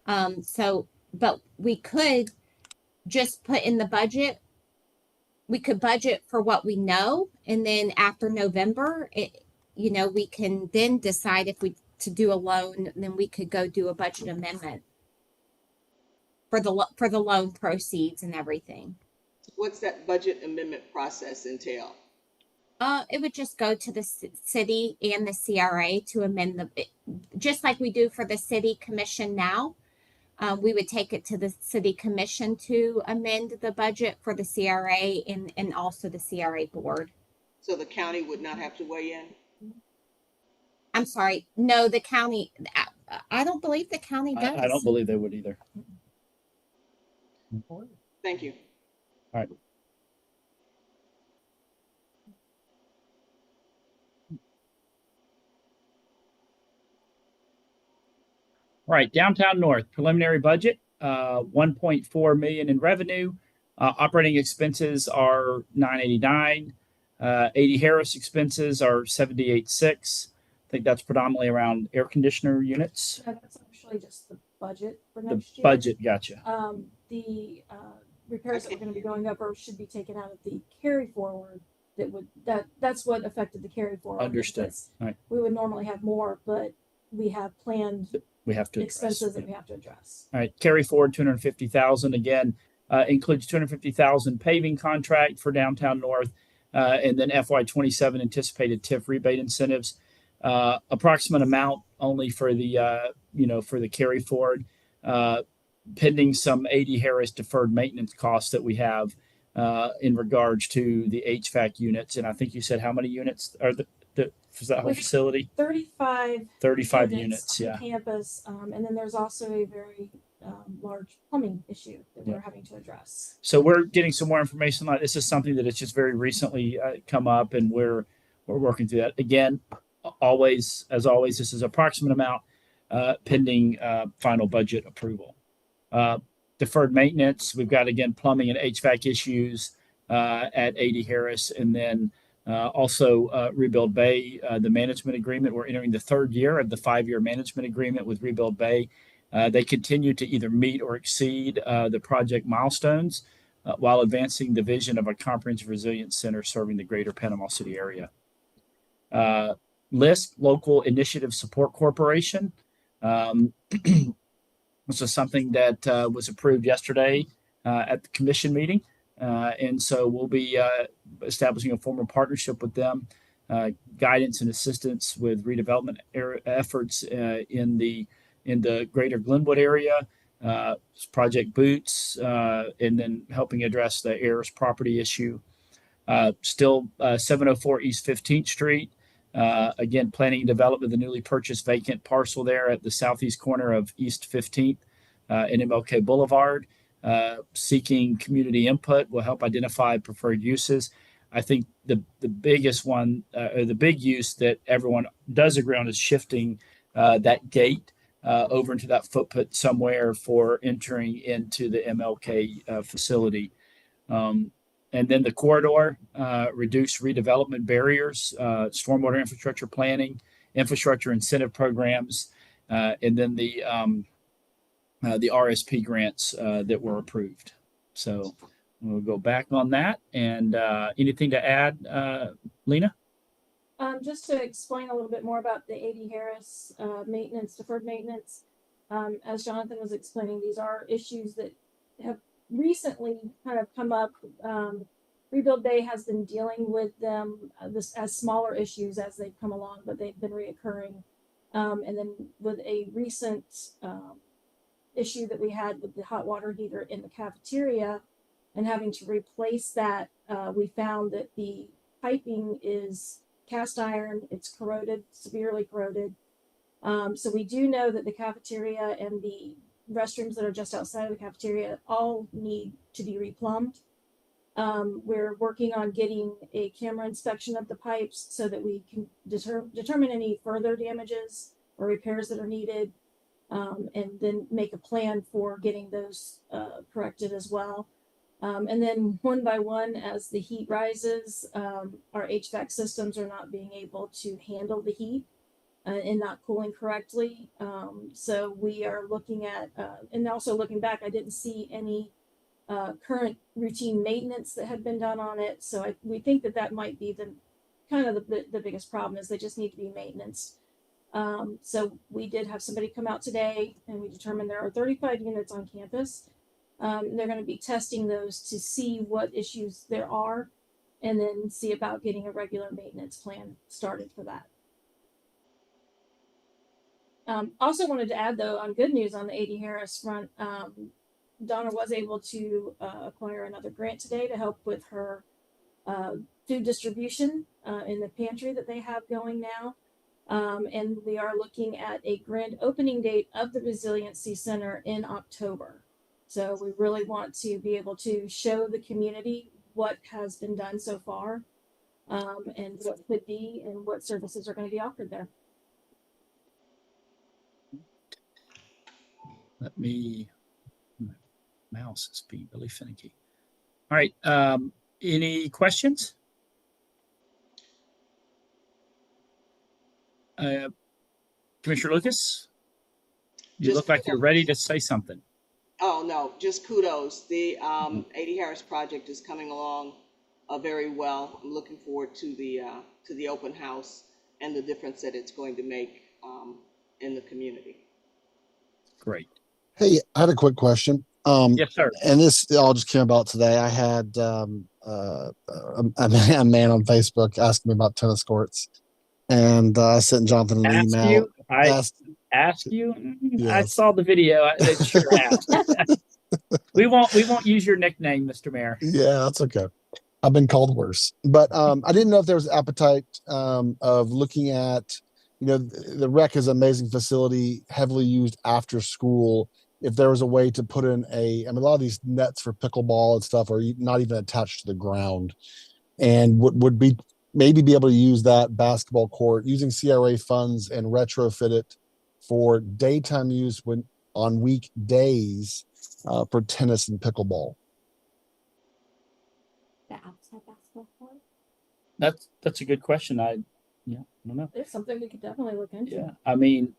But we could just put in the budget. We could budget for what we know, and then after November, we can then decide if to do a loan. Then we could go do a budget amendment for the loan proceeds and everything. What's that budget amendment process entail? It would just go to the city and the CRA to amend just like we do for the city commission now. we would take it to the city commission to amend the budget for the CRA and also the CRA board. So the county would not have to weigh in? I'm sorry, no, the county, I don't believe the county does. I don't believe they would either. Thank you. All right. All right, downtown north preliminary budget, 1.4 million in revenue. Operating expenses are 989. 80 Harris expenses are 786. I think that's predominantly around air conditioner units. Yeah, that's actually just the budget for The next year. budget, gotcha. The repairs that are going to be going up or should be taken out of the carry forward. That's what affected the carry forward. Understood. Because All right. we would normally have more, but we have planned We have to expenses address. that we have to address. All right, carry forward 250,000 again, includes 250,000 paving contract for downtown north, and then FY27 anticipated TIF rebate incentives. Approximate amount only for the for the carry forward, pending some 80 Harris deferred maintenance costs that we have in regards to the HVAC units. And I think you said how many units are for that whole facility? 35 units, on yeah. campus, and then there's also a very large plumbing issue that we're having to address. So we're getting some more information on this. Is something that has just very recently come up, and we're working through that. Again, always, as always, this is approximate amount pending final budget approval. Deferred maintenance, we've got, again, plumbing and HVAC issues at 80 Harris, and then also Rebuild Bay, the management agreement. We're entering the third year of the 5-year management agreement with Rebuild Bay. They continue to either meet or exceed the project milestones while advancing the vision of a comprehensive resilience center serving the greater Panama City area. LISC, Local Initiative Support Corporation. This is something that was approved yesterday at the commission meeting. And so we'll be establishing a formal partnership with them, guidance and assistance with redevelopment efforts in the greater Glenwood area, Project Boots, and then helping address the heirs property issue. Still 704 East 15th Street. Again, planning and development of the newly purchased vacant parcel there at the southeast corner of East 15th and MLK Boulevard. Seeking community input will help identify preferred uses. I think the biggest one, or the big use that everyone does agree on, is shifting that gate over into that footprint somewhere for entering into the MLK facility. And then the corridor, reduce redevelopment barriers, stormwater infrastructure planning, infrastructure incentive programs, and then the RSP grants that were approved. So we'll go back on that. And anything to add, Lena? Just to explain a little bit more about the 80 Harris maintenance, deferred maintenance. As Jonathan was explaining, these are issues that have recently kind of come up. Rebuild Bay has been dealing with them as smaller issues as they've come along, but they've been reoccurring. And then with a recent issue that we had with the hot water heater in the cafeteria and having to replace that, we found that the piping is cast iron, it's corroded, severely corroded. So we do know that the cafeteria and the restrooms that are just outside of the cafeteria all need to be replumbed. We're working on getting a camera inspection of the pipes so that we can determine any further damages or repairs that are needed, and then make a plan for getting those corrected as well. And then one by one, as the heat rises, our HVAC systems are not being able to handle the heat and not cooling correctly. So we are looking at, and also looking back, I didn't see any current routine maintenance that had been done on it. So we think that might be the kind of the biggest problem, is they just need to be maintenance. So we did have somebody come out today, and we determined there are 35 units on campus. They're going to be testing those to see what issues there are, and then see about getting a regular maintenance plan started for that. Also wanted to add though, on good news on the 80 Harris front, Donna was able to acquire another grant today to help with her food distribution in the pantry that they have going now. And we are looking at a grand opening date of the Resiliency Center in October. So we really want to be able to show the community what has been done so far, and what could be and what services are going to be offered there. Let me, my mouse is being really finicky. All right. Any questions? Commissioner Lucas, you look like you're ready to say something. Oh, no, just kudos. The 80 Harris project is coming along very well. I'm looking forward to the open house and the difference that it's going to make in the community. Great. Hey, I had a quick question. Yes, sir. And this all just came about today. I had a man on Facebook asking me about tennis courts, and I sent Jonathan an email. Ask you? Yes. I saw the video. It sure asked. We won't use your nickname, Mr. Mayor. Yeah, that's okay. I've been called worse, but I didn't know if there was appetite of looking at, the rec is an amazing facility, heavily used after school. If there was a way to put in a lot of these nets for pickleball and stuff are not even attached to the ground, and would be maybe be able to use that basketball court using CRA funds and retrofit it for daytime use on weekdays for tennis and pickleball. The outside basketball court? That's a good question. I don't know. It's something we could definitely look into. Yeah, I mean,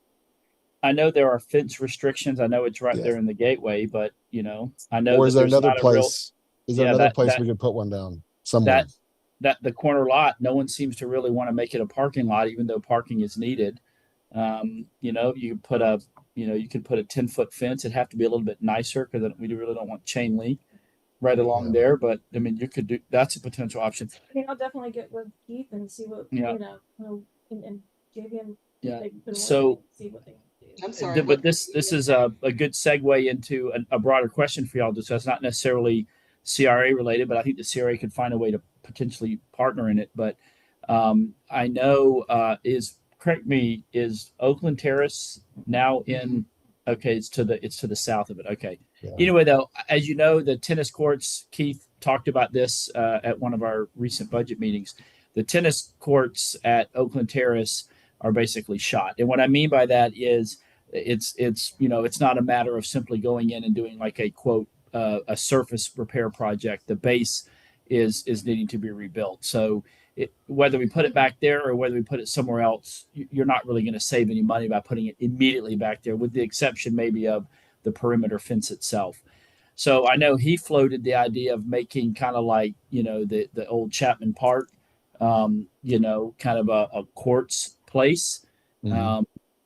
I know there are fence restrictions. I know it's right there in the gateway, but I know. Or is there another place? Is there another place we could put one down somewhere? That the corner lot, no one seems to really want to make it a parking lot, even though parking is needed. You could put a 10-foot fence. It'd have to be a little bit nicer because we really don't want chain link right along there. But I mean, you could do, that's a potential option. I mean, I'll definitely get with Keith and see what, and JV and So see what they do. I'm sorry. But this is a good segue into a broader question for y'all. It's not necessarily CRA related, but I think the CRA could find a way to potentially partner in it. But I know correct me, is Oakland Terrace now in? Okay, it's to the south of it. Okay. Yeah. Anyway, though, as you know, the tennis courts. Keith talked about this at one of our recent budget meetings. The tennis courts at Oakland Terrace are basically shot, and what I mean by that is it's not a matter of simply going in and doing like a quote a surface repair project. The base is needing to be rebuilt. So whether we put it back there or whether we put it somewhere else, you're not really going to save any money by putting it immediately back there, with the exception maybe of the perimeter fence itself. So I know he floated the idea of making kind of like, the old Chapman Park, kind of a courts place,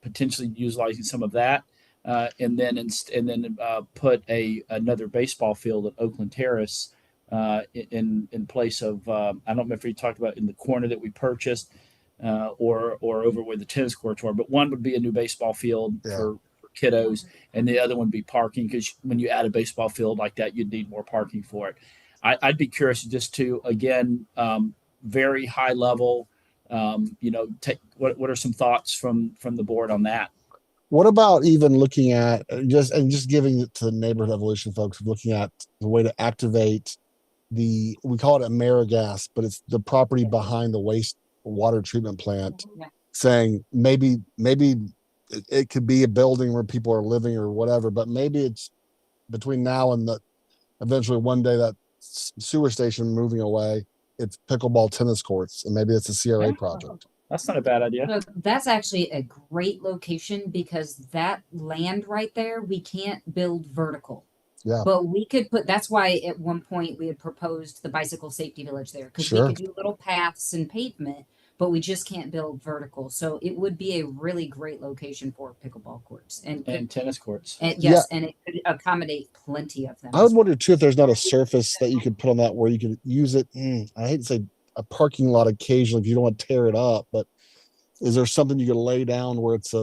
potentially utilizing some of that. And then put another baseball field at Oakland Terrace in place of I don't know if we talked about in the corner that we purchased or over where the tennis courts were, but one would be a new baseball field for kiddos, and the other one would be parking, because when you add a baseball field like that, you'd need more parking for it. I'd be curious just to, again, very high level, take what are some thoughts from the board on that? What about even looking at just giving it to the neighborhood evolution folks, looking at the way to activate we call it AmeriGas, but it's the property behind the waste water treatment plant, saying maybe it could be a building where people are living or whatever, but maybe it's between now and eventually one day that sewer station moving away, it's pickleball tennis courts, and maybe it's a CRA project. That's not a bad idea. So that's actually a great location, because that land right there, we can't build vertical. Yeah. But we could that's why at one point we had proposed the bicycle safety village there, because we could do little paths and pavement, but we just can't build vertical. So it would be a really great location for pickleball courts and tennis courts. And yes, and it could accommodate plenty of them. I would wonder too if there's not a surface that you could put on that where you could use it. I hate to say a parking lot occasionally if you don't want to tear it up, but is there something you could lay down where it's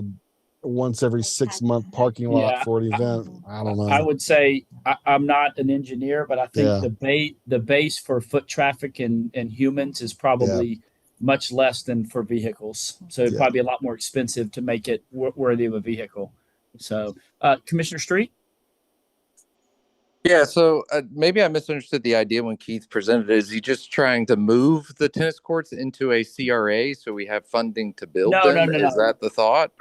once every 6 month parking lot Yeah, for an event. I don't I know. would say I'm not an engineer, but I think Yeah. the base for foot traffic and humans is probably much less than for vehicles. So it'd Yeah. probably be a lot more expensive to make it worthy of a vehicle. So, Commissioner Street? Yeah, so maybe I misunderstood the idea when Keith presented it. Is he just trying to move the tennis courts into a CRA so we have funding to build No, them? Is that the thought?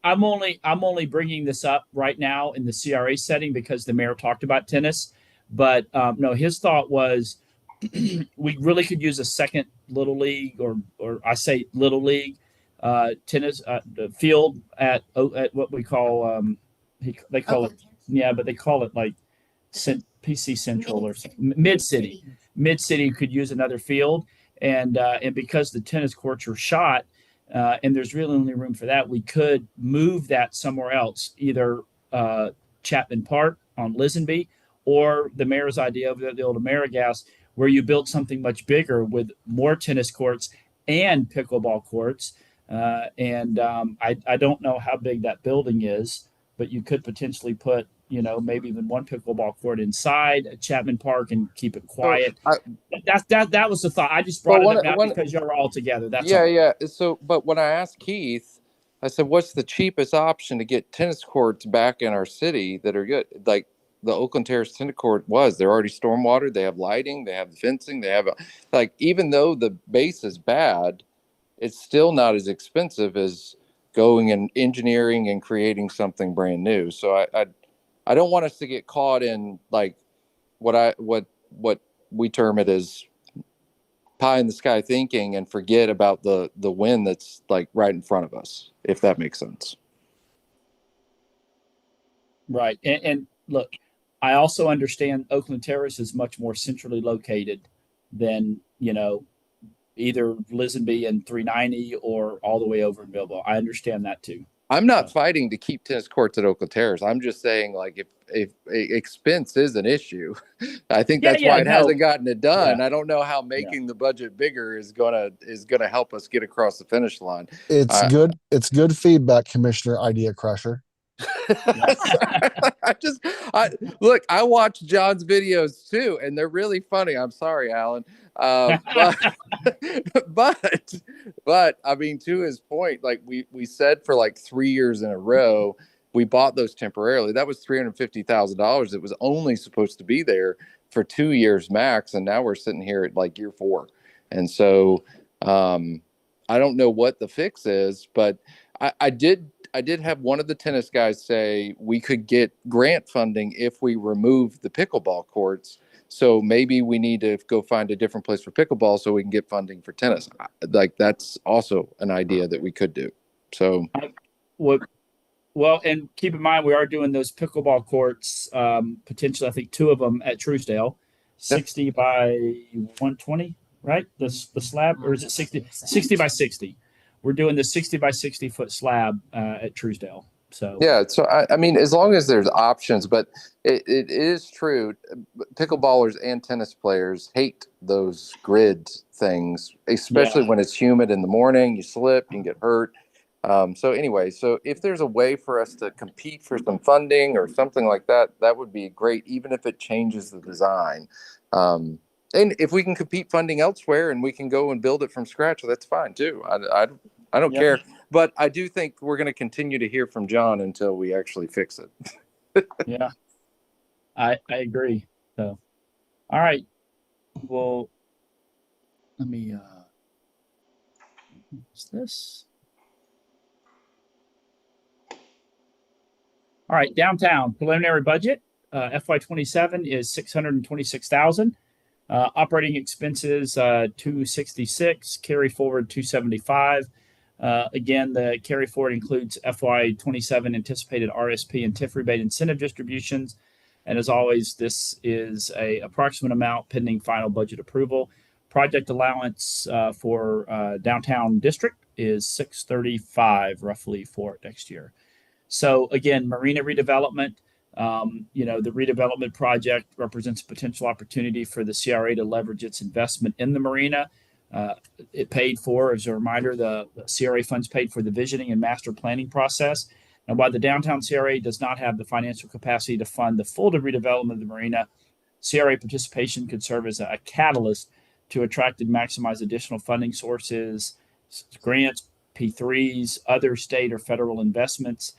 I'm only bringing this up right now in the CRA setting because the mayor talked about tennis. But no, his thought was we really could use a second little league or I say little league tennis field at what we call they call it but they call it like PC Central or Mid City. Mid City could use another field, and because the tennis courts are shot, and there's really only room for that, we could move that somewhere else, either Chapman Park on Lisenby, or the mayor's idea of the old AmeriGas, where you build something much bigger with more tennis courts and pickleball courts. I don't know how big that building is, but you could potentially put, maybe even one pickleball court inside at Chapman Park and keep it quiet. That was the thought. I just brought it up now because you're all together. That's all. Yeah. So, but when I asked Keith, I said, "What's the cheapest option to get tennis courts back in our city that are good?" Like the Oakland Terrace tennis court was. They're already stormwater. They have lighting. They have fencing. They have even though the base is bad, it's still not as expensive as going and engineering and creating something brand new. So I don't want us to get caught in like what we term it as pie in the sky thinking and forget about the win that's like right in front of us, if that makes sense. Right. And look, I also understand Oakland Terrace is much more centrally located than, either Lisenby and 390 or all the way over in Millville. I understand that too. I'm not fighting to keep tennis courts at Oakland Terrace. I'm just saying, like, if expense is an issue, I think that's why it hasn't gotten it done. Yeah. I don't know how making the budget bigger is gonna help us get across the finish line. It's good. It's good feedback, Commissioner Idea Crusher. Look, I watch John's videos too, and they're really funny. I'm sorry, Alan. But I mean, to his point, like we said for like 3 years in a row, we bought those temporarily. That was $350,000. It was only supposed to be there for 2 years max, and now we're sitting here at like year 4. And so I don't know what the fix is, but I did have one of the tennis guys say we could get grant funding if we remove the pickleball courts. So maybe we need to go find a different place for pickleball so we can get funding for tennis. Like that's also an idea that we could do. So, well, and keep in mind we are doing those pickleball courts. Potentially, I think 2 of them at Truesdale, 60 by 120, right? The slab, or is it 60 by 60? We're doing the 60 by 60 foot slab at Truesdale. So yeah, so I mean, as long as there's options, but it is true. Pickleballers and tennis players hate those grid things, especially when it's humid in the morning. You slip, you can get hurt. So anyway, so if there's a way for us to compete for some funding or something like that, that would be great, even if it changes the design. And if we can compete funding elsewhere and we can go and build it from scratch, that's fine too. I don't care. But I do think we're going to continue to hear from John until we actually fix it. Yeah, I agree. So, all right. Well, let me, what's this? All right. Downtown preliminary budget, FY27 is $626,000. Operating expenses, 266, carry forward 275. Again, the carry forward includes FY27 anticipated RSP and TIF rebate incentive distributions. And as always, this is a approximate amount pending final budget approval. Project allowance for downtown district is 635 roughly for next year. So again, marina redevelopment. The redevelopment project represents a potential opportunity for the CRA to leverage its investment in the marina. It paid for, as a reminder, the CRA funds paid for the visioning and master planning process. And while the downtown CRA does not have the financial capacity to fund the full redevelopment of the marina, CRA participation could serve as a catalyst to attract and maximize additional funding sources, grants, P3s, other state or federal investments.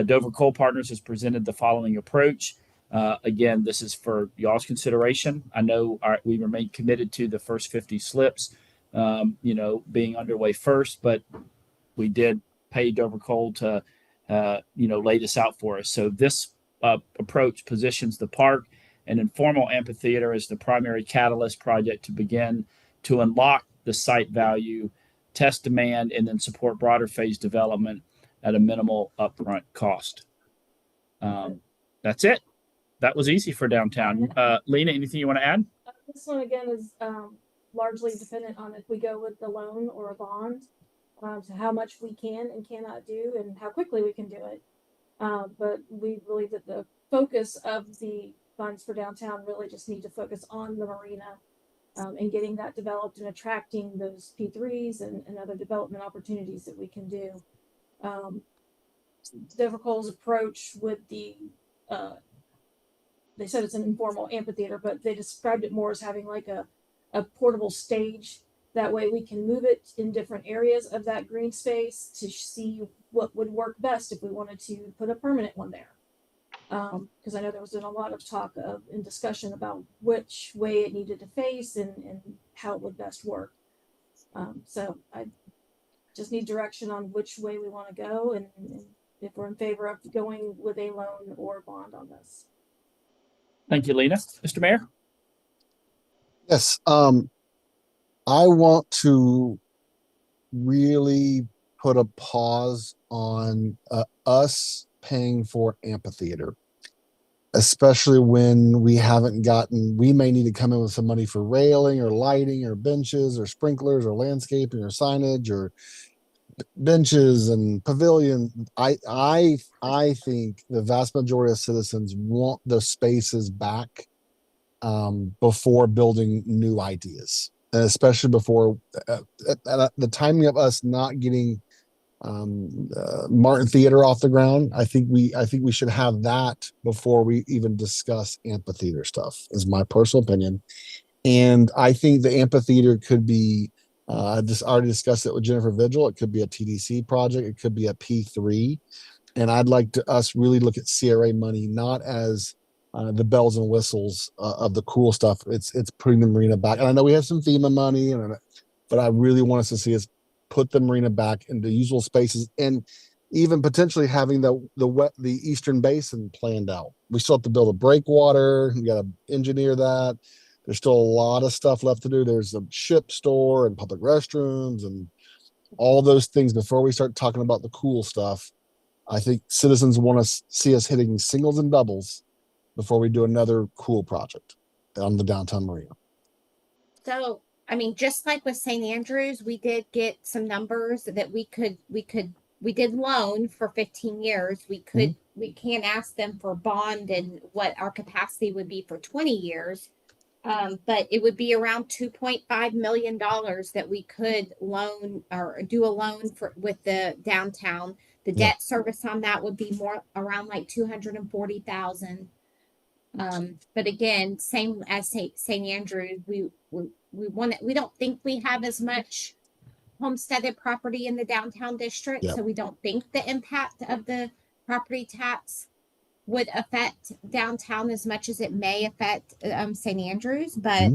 Dover Coal Partners has presented the following approach. Again, this is for y'all's consideration. I know we remain committed to the first 50 slips, being underway first, but we did pay Dover Coal to, lay this out for us. So this approach positions the park and informal amphitheater as the primary catalyst project to begin to unlock the site value, test demand, and then support broader phase development at a minimal upfront cost. That's it. That was easy for downtown. Lena, anything you want to add? This one again is largely dependent on if we go with the loan or a bond, to how much we can and cannot do and how quickly we can do it. But we believe that the focus of the funds for downtown really just need to focus on the marina and getting that developed and attracting those P3s and other development opportunities that we can do. Dover Coal's approach with the they said it's an informal amphitheater, but they described it more as having like a portable stage. That way we can move it in different areas of that green space to see what would work best if we wanted to put a permanent one there. Because I know there was a lot of talk and discussion about which way it needed to face and how it would best work. So I just need direction on which way we want to go and if we're in favor of going with a loan or bond on this. Thank you, Lena. Mr. Mayor? Yes. I want to really put a pause on us paying for amphitheater, especially when we may need to come in with some money for railing or lighting or benches or sprinklers or landscaping or signage or benches and pavilion. I think the vast majority of citizens want those spaces back before building new ideas, and especially before the timing of us not getting Martin Theater off the ground. I think we should have that before we even discuss amphitheater stuff, is my personal opinion. And I think the amphitheater could be I just already discussed it with Jennifer Vigil. It could be a TDC project. It could be a P3. And I'd like us really look at CRA money, not as the bells and whistles of the cool stuff. It's putting the marina back. And I know we have some FEMA money, but I really want us to see us put the marina back into usual spaces and even potentially having the Eastern Basin planned out. We still have to build a breakwater. We got to engineer that. There's still a lot of stuff left to do. There's a ship store and public restrooms and all those things before we start talking about the cool stuff. I think citizens want to see us hitting singles and doubles before we do another cool project on the downtown marina. So, I mean, just like with St. Andrews, we did get some numbers that we did loan for 15 years. We can't ask them for bond and what our capacity would be for 20 years. But it would be around $2.5 million that we could loan or do a loan with the downtown. The debt service on that would be more around like $240,000. But again, same as St. Andrews, we don't think we have as much homesteaded property in the downtown district, so we don't think the impact of the property tax would affect downtown as much as it may affect St. Andrews, but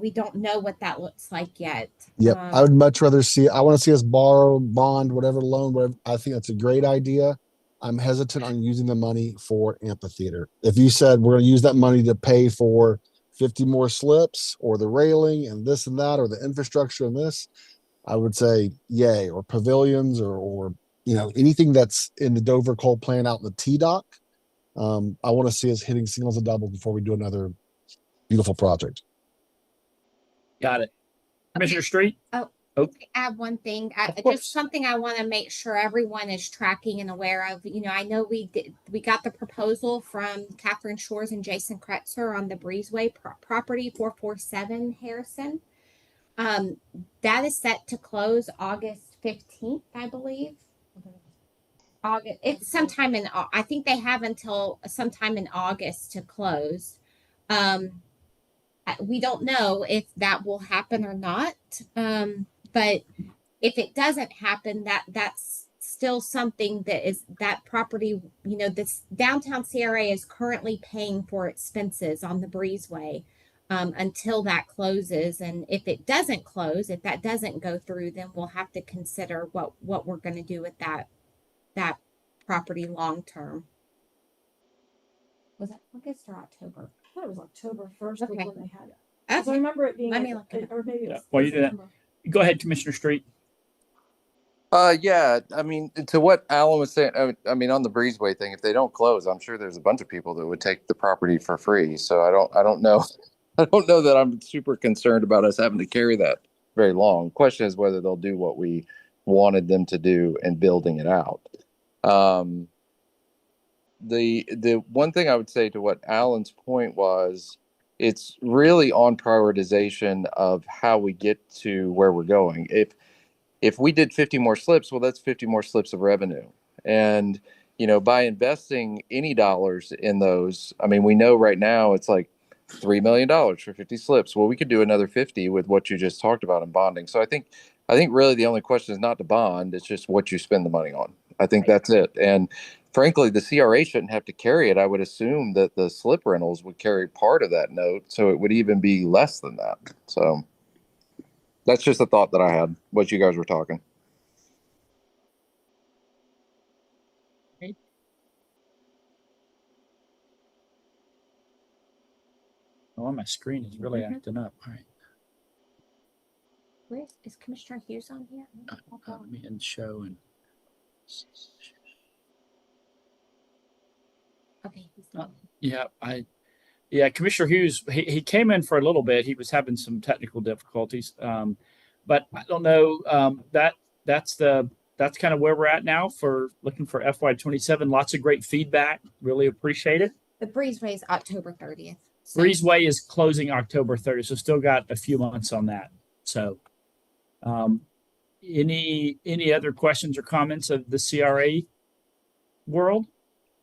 we don't know what that looks like yet. Yep. I would much rather I want to see us borrow, bond, whatever loan, whatever. I think that's a great idea. I'm hesitant on using the money for amphitheater. If you said we're going to use that money to pay for 50 more slips or the railing and this and that, or the infrastructure and this, I would say yay, or pavilions or anything that's in the Dover Coal plant out in the T-Dock. I want to see us hitting singles and doubles before we do another beautiful project. Got it. Commissioner Street? Add one thing. Just something I want to make sure everyone is tracking and aware of. I know we got the proposal from Catherine Shores and Jason Kretzer on the Breezeway property 447 Harrison. That is set to close August 15th, I believe. August. It's sometime in. I think they have until sometime in August to close. We don't know if that will happen or not. But if it doesn't happen, that's still something that is that property. You know, this downtown CRA is currently paying for expenses on the breezeway until that closes. And if it doesn't close, if that doesn't go through, then we'll have to consider what we're going to do with that property long term. Was that August or October? I thought it was October 1st Okay. when they had it. So I Okay. remember it being, Let me look it up. or maybe it Yeah, was while you do that, September. go ahead, Commissioner Street. Yeah, I mean, to what Alan was saying, I mean, on the breezeway thing, if they don't close, I'm sure there's a bunch of people that would take the property for free. So I don't know. I don't know that I'm super concerned about us having to carry that very long. Question is whether they'll do what we wanted them to do in building it out. The one thing I would say to what Alan's point was, it's really on prioritization of how we get to where we're going. If we did 50 more slips, well, that's 50 more slips of revenue. And, you know, by investing any dollars in those, I mean, we know right now it's like $3 million for 50 slips. Well, we could do another 50 with what you just talked about in bonding. So I think really the only question is not to bond. It's just what you spend the money on. I think that's it. And frankly, the CRA shouldn't have to carry it. I would assume that the slip rentals would carry part of that note. So it would even be less than that. So that's just a thought that I had, what you guys were talking. Oh, my screen is really acting up. All right. Where is Commissioner Hughes on here? Let me end show and. Okay. He's not. Yeah, Commissioner Hughes, he came in for a little bit. He was having some technical difficulties. But I don't know, that's kind of where we're at now for looking for FY27. Lots of great feedback. Really appreciate it. The breezeway is October 30th. So. Breezeway is closing October 30th, so still got a few months on that. So, any other questions or comments of the CRA world?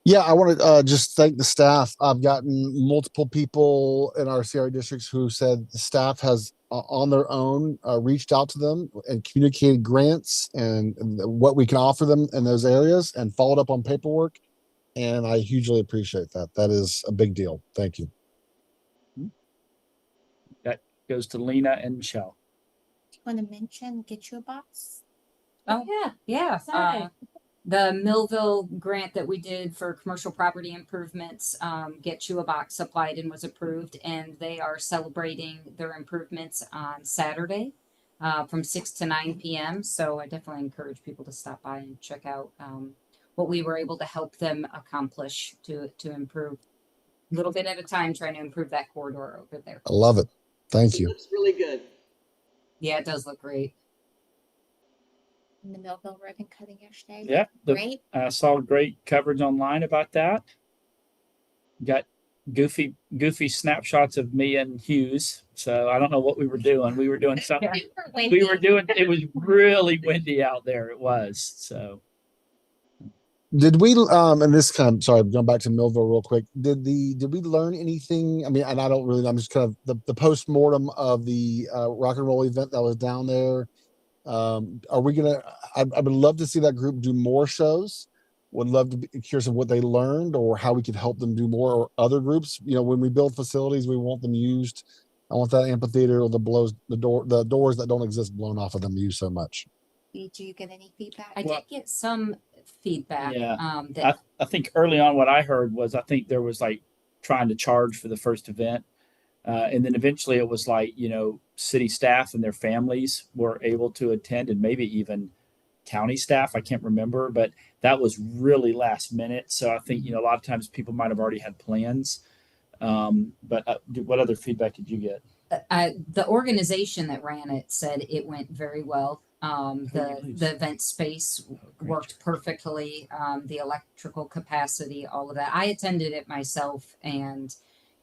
Yeah, I want to just thank the staff. I've gotten multiple people in our CRA districts who said the staff has on their own reached out to them and communicated grants and what we can offer them in those areas and followed up on paperwork. And I hugely appreciate that. That is a big deal. Thank you. That goes to Lena and Michelle. Do you want to mention Get You a Box? Oh, yeah. Sorry. The Millville grant that we did for commercial property improvements, Get You a Box applied and was approved, and they are celebrating their improvements on Saturday from 6 to 9 p.m. So I definitely encourage people to stop by and check out what we were able to help them accomplish to improve a little bit at a time, trying to improve that corridor over there. I love it. Thank It you. looks really good. Yeah, it does look great. In the Millville ribbon cutting yesterday. Yeah, Great. I saw great coverage online about that. Got goofy snapshots of me and Hughes. So I don't know what we were doing. We were doing something. We were doing. It was really windy out there. It was so. Did we and this kind of, sorry, going back to Millville real quick. Did we learn anything? I mean, and I don't really, I'm just kind of the post-mortem of the rock and roll event that was down there. Are we gonna, I would love to see that group do more shows. Would love to be curious of what they learned or how we could help them do more, or other groups. You know, when we build facilities, we want them used. I want that amphitheater or the doors that don't exist blown off of them used so much. Did you get any feedback? I did get some feedback. Yeah. That I think early on what I heard was I think there was like trying to charge for the first event. And then eventually it was like, you know, city staff and their families were able to attend, and maybe even county staff. I can't remember, but that was really last minute. So I think, you know, a lot of times people might have already had plans. But what other feedback did you get? the organization that ran it said it went very well. The event space worked perfectly. The electrical capacity, all of that. I attended it myself, and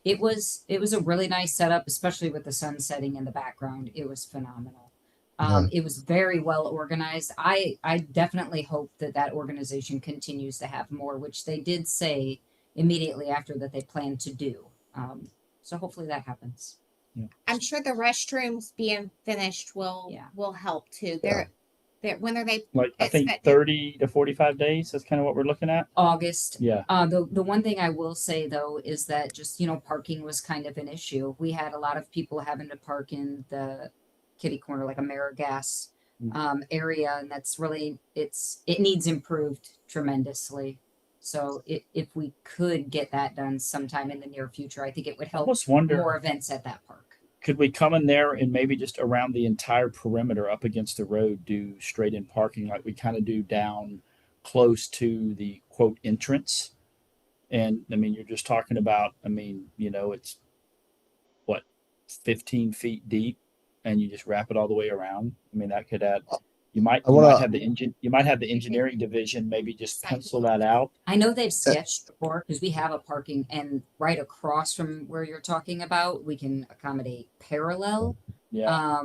it was a really nice setup, especially with the sun setting in the background. It was phenomenal. It was very well organized. I definitely hope that that organization continues to have more, which they did say immediately after that they plan to do. So hopefully that happens. I'm sure the restrooms being finished will help too. They're when are they? Like I think 30 to 45 days. That's kind of what we're looking at. August. Yeah. The one thing I will say though is that just, parking was kind of an issue. We had a lot of people having to park in the kitty corner, like AmeriGas area, and that's really it needs improved tremendously. So if we could get that done sometime in the near future, I think it would help more events at that park. Could we come in there and maybe just around the entire perimeter up against the road do straight in parking like we kind of do down close to the quote entrance? And I mean, you're just talking about, it's what, 15 feet deep, and you just wrap it all the way around. I mean, that could add. You might have the engineering division maybe just pencil that out. I know they've sketched for, because we have a parking, and right across from where you're talking about, we can accommodate parallel. Yeah.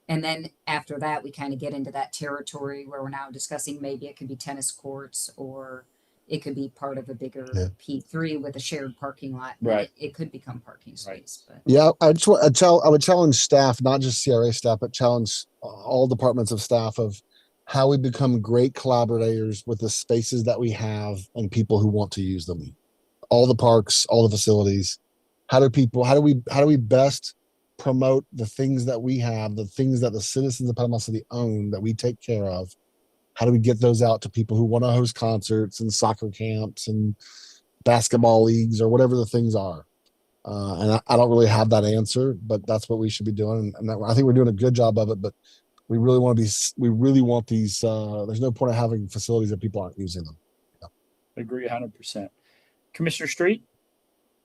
And then after that, we kind of get into that territory where we're now discussing maybe it could be tennis courts, or it could be part of a bigger P3 with a shared parking lot. Right. It could become parking space. But Yeah, I would challenge staff, not just CRA staff, but challenge all departments of staff of how we become great collaborators with the spaces that we have and people who want to use them. All the parks, all the facilities. How do we best promote the things that we have, the things that the citizens of Panama City own that we take care of? How do we get those out to people who want to host concerts and soccer camps and basketball leagues or whatever the things are? And I don't really have that answer, but that's what we should be doing. And I think we're doing a good job of it, but we really want these, there's no point of having facilities that people aren't using them. Yeah. Agree 100%. Commissioner Street?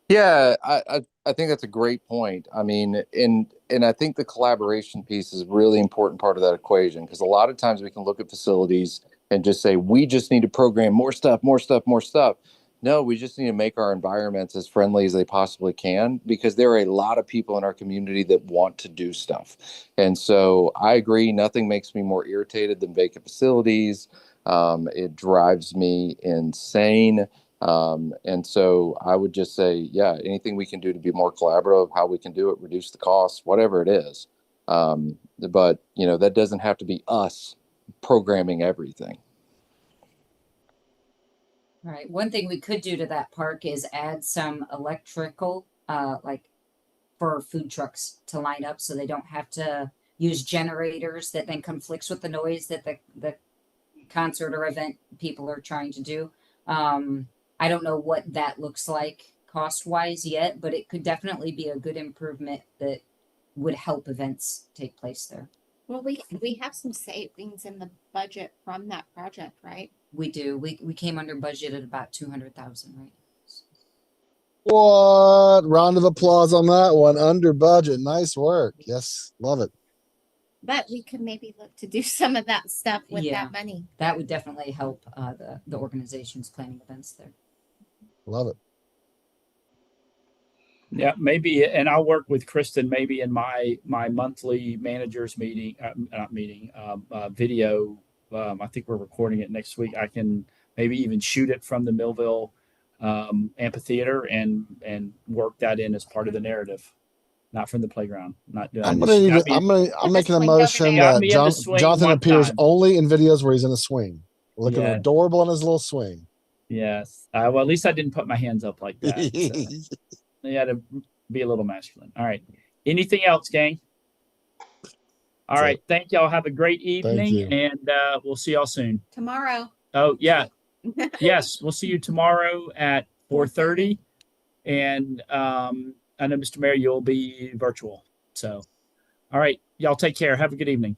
Yeah, I think that's a great point. I mean, and I think the collaboration piece is a really important part of that equation, because a lot of times we can look at facilities and just say, we just need to program more stuff. No, we just need to make our environments as friendly as they possibly can, because there are a lot of people in our community that want to do stuff. And so I agree, nothing makes me more irritated than vacant facilities. It drives me insane. And so I would just say, anything we can do to be more collaborative, how we can do it, reduce the costs, whatever it is. But that doesn't have to be us programming everything. All right. One thing we could do to that park is add some electrical, like for food trucks to line up, so they don't have to use generators that then conflicts with the noise that the concert or event people are trying to do. I don't know what that looks like cost-wise yet, but it could definitely be a good improvement that would help events take place there. Well, we have some savings in the budget from that project, right? We do. We came under budget at about 200,000, right? What? Round of applause on that one. Under budget. Nice work. Yes, love it. But we could maybe look to do some of that stuff with that money. That would definitely help the organizations planning events there. Love it. Yeah, maybe, and I'll work with Kristen maybe in my monthly managers meeting, video. I think we're recording it next week. I can maybe even shoot it from the Millville amphitheater and work that in as part of the narrative, not from the playground. I'm making a motion that Jonathan appears only in videos where he's in a swing, looking adorable in his little swing. Yes. Well, at least I didn't put my hands up like that. So. You had to be a little masculine. All right. Anything else, gang? All right. Thank y'all. Have a great evening, and we'll see y'all soon. Tomorrow. Oh, yeah. Yes, we'll see you tomorrow at 4:30. And I know, Mr. Mayor, you'll be virtual. So, all right. Y'all take care. Have a good evening.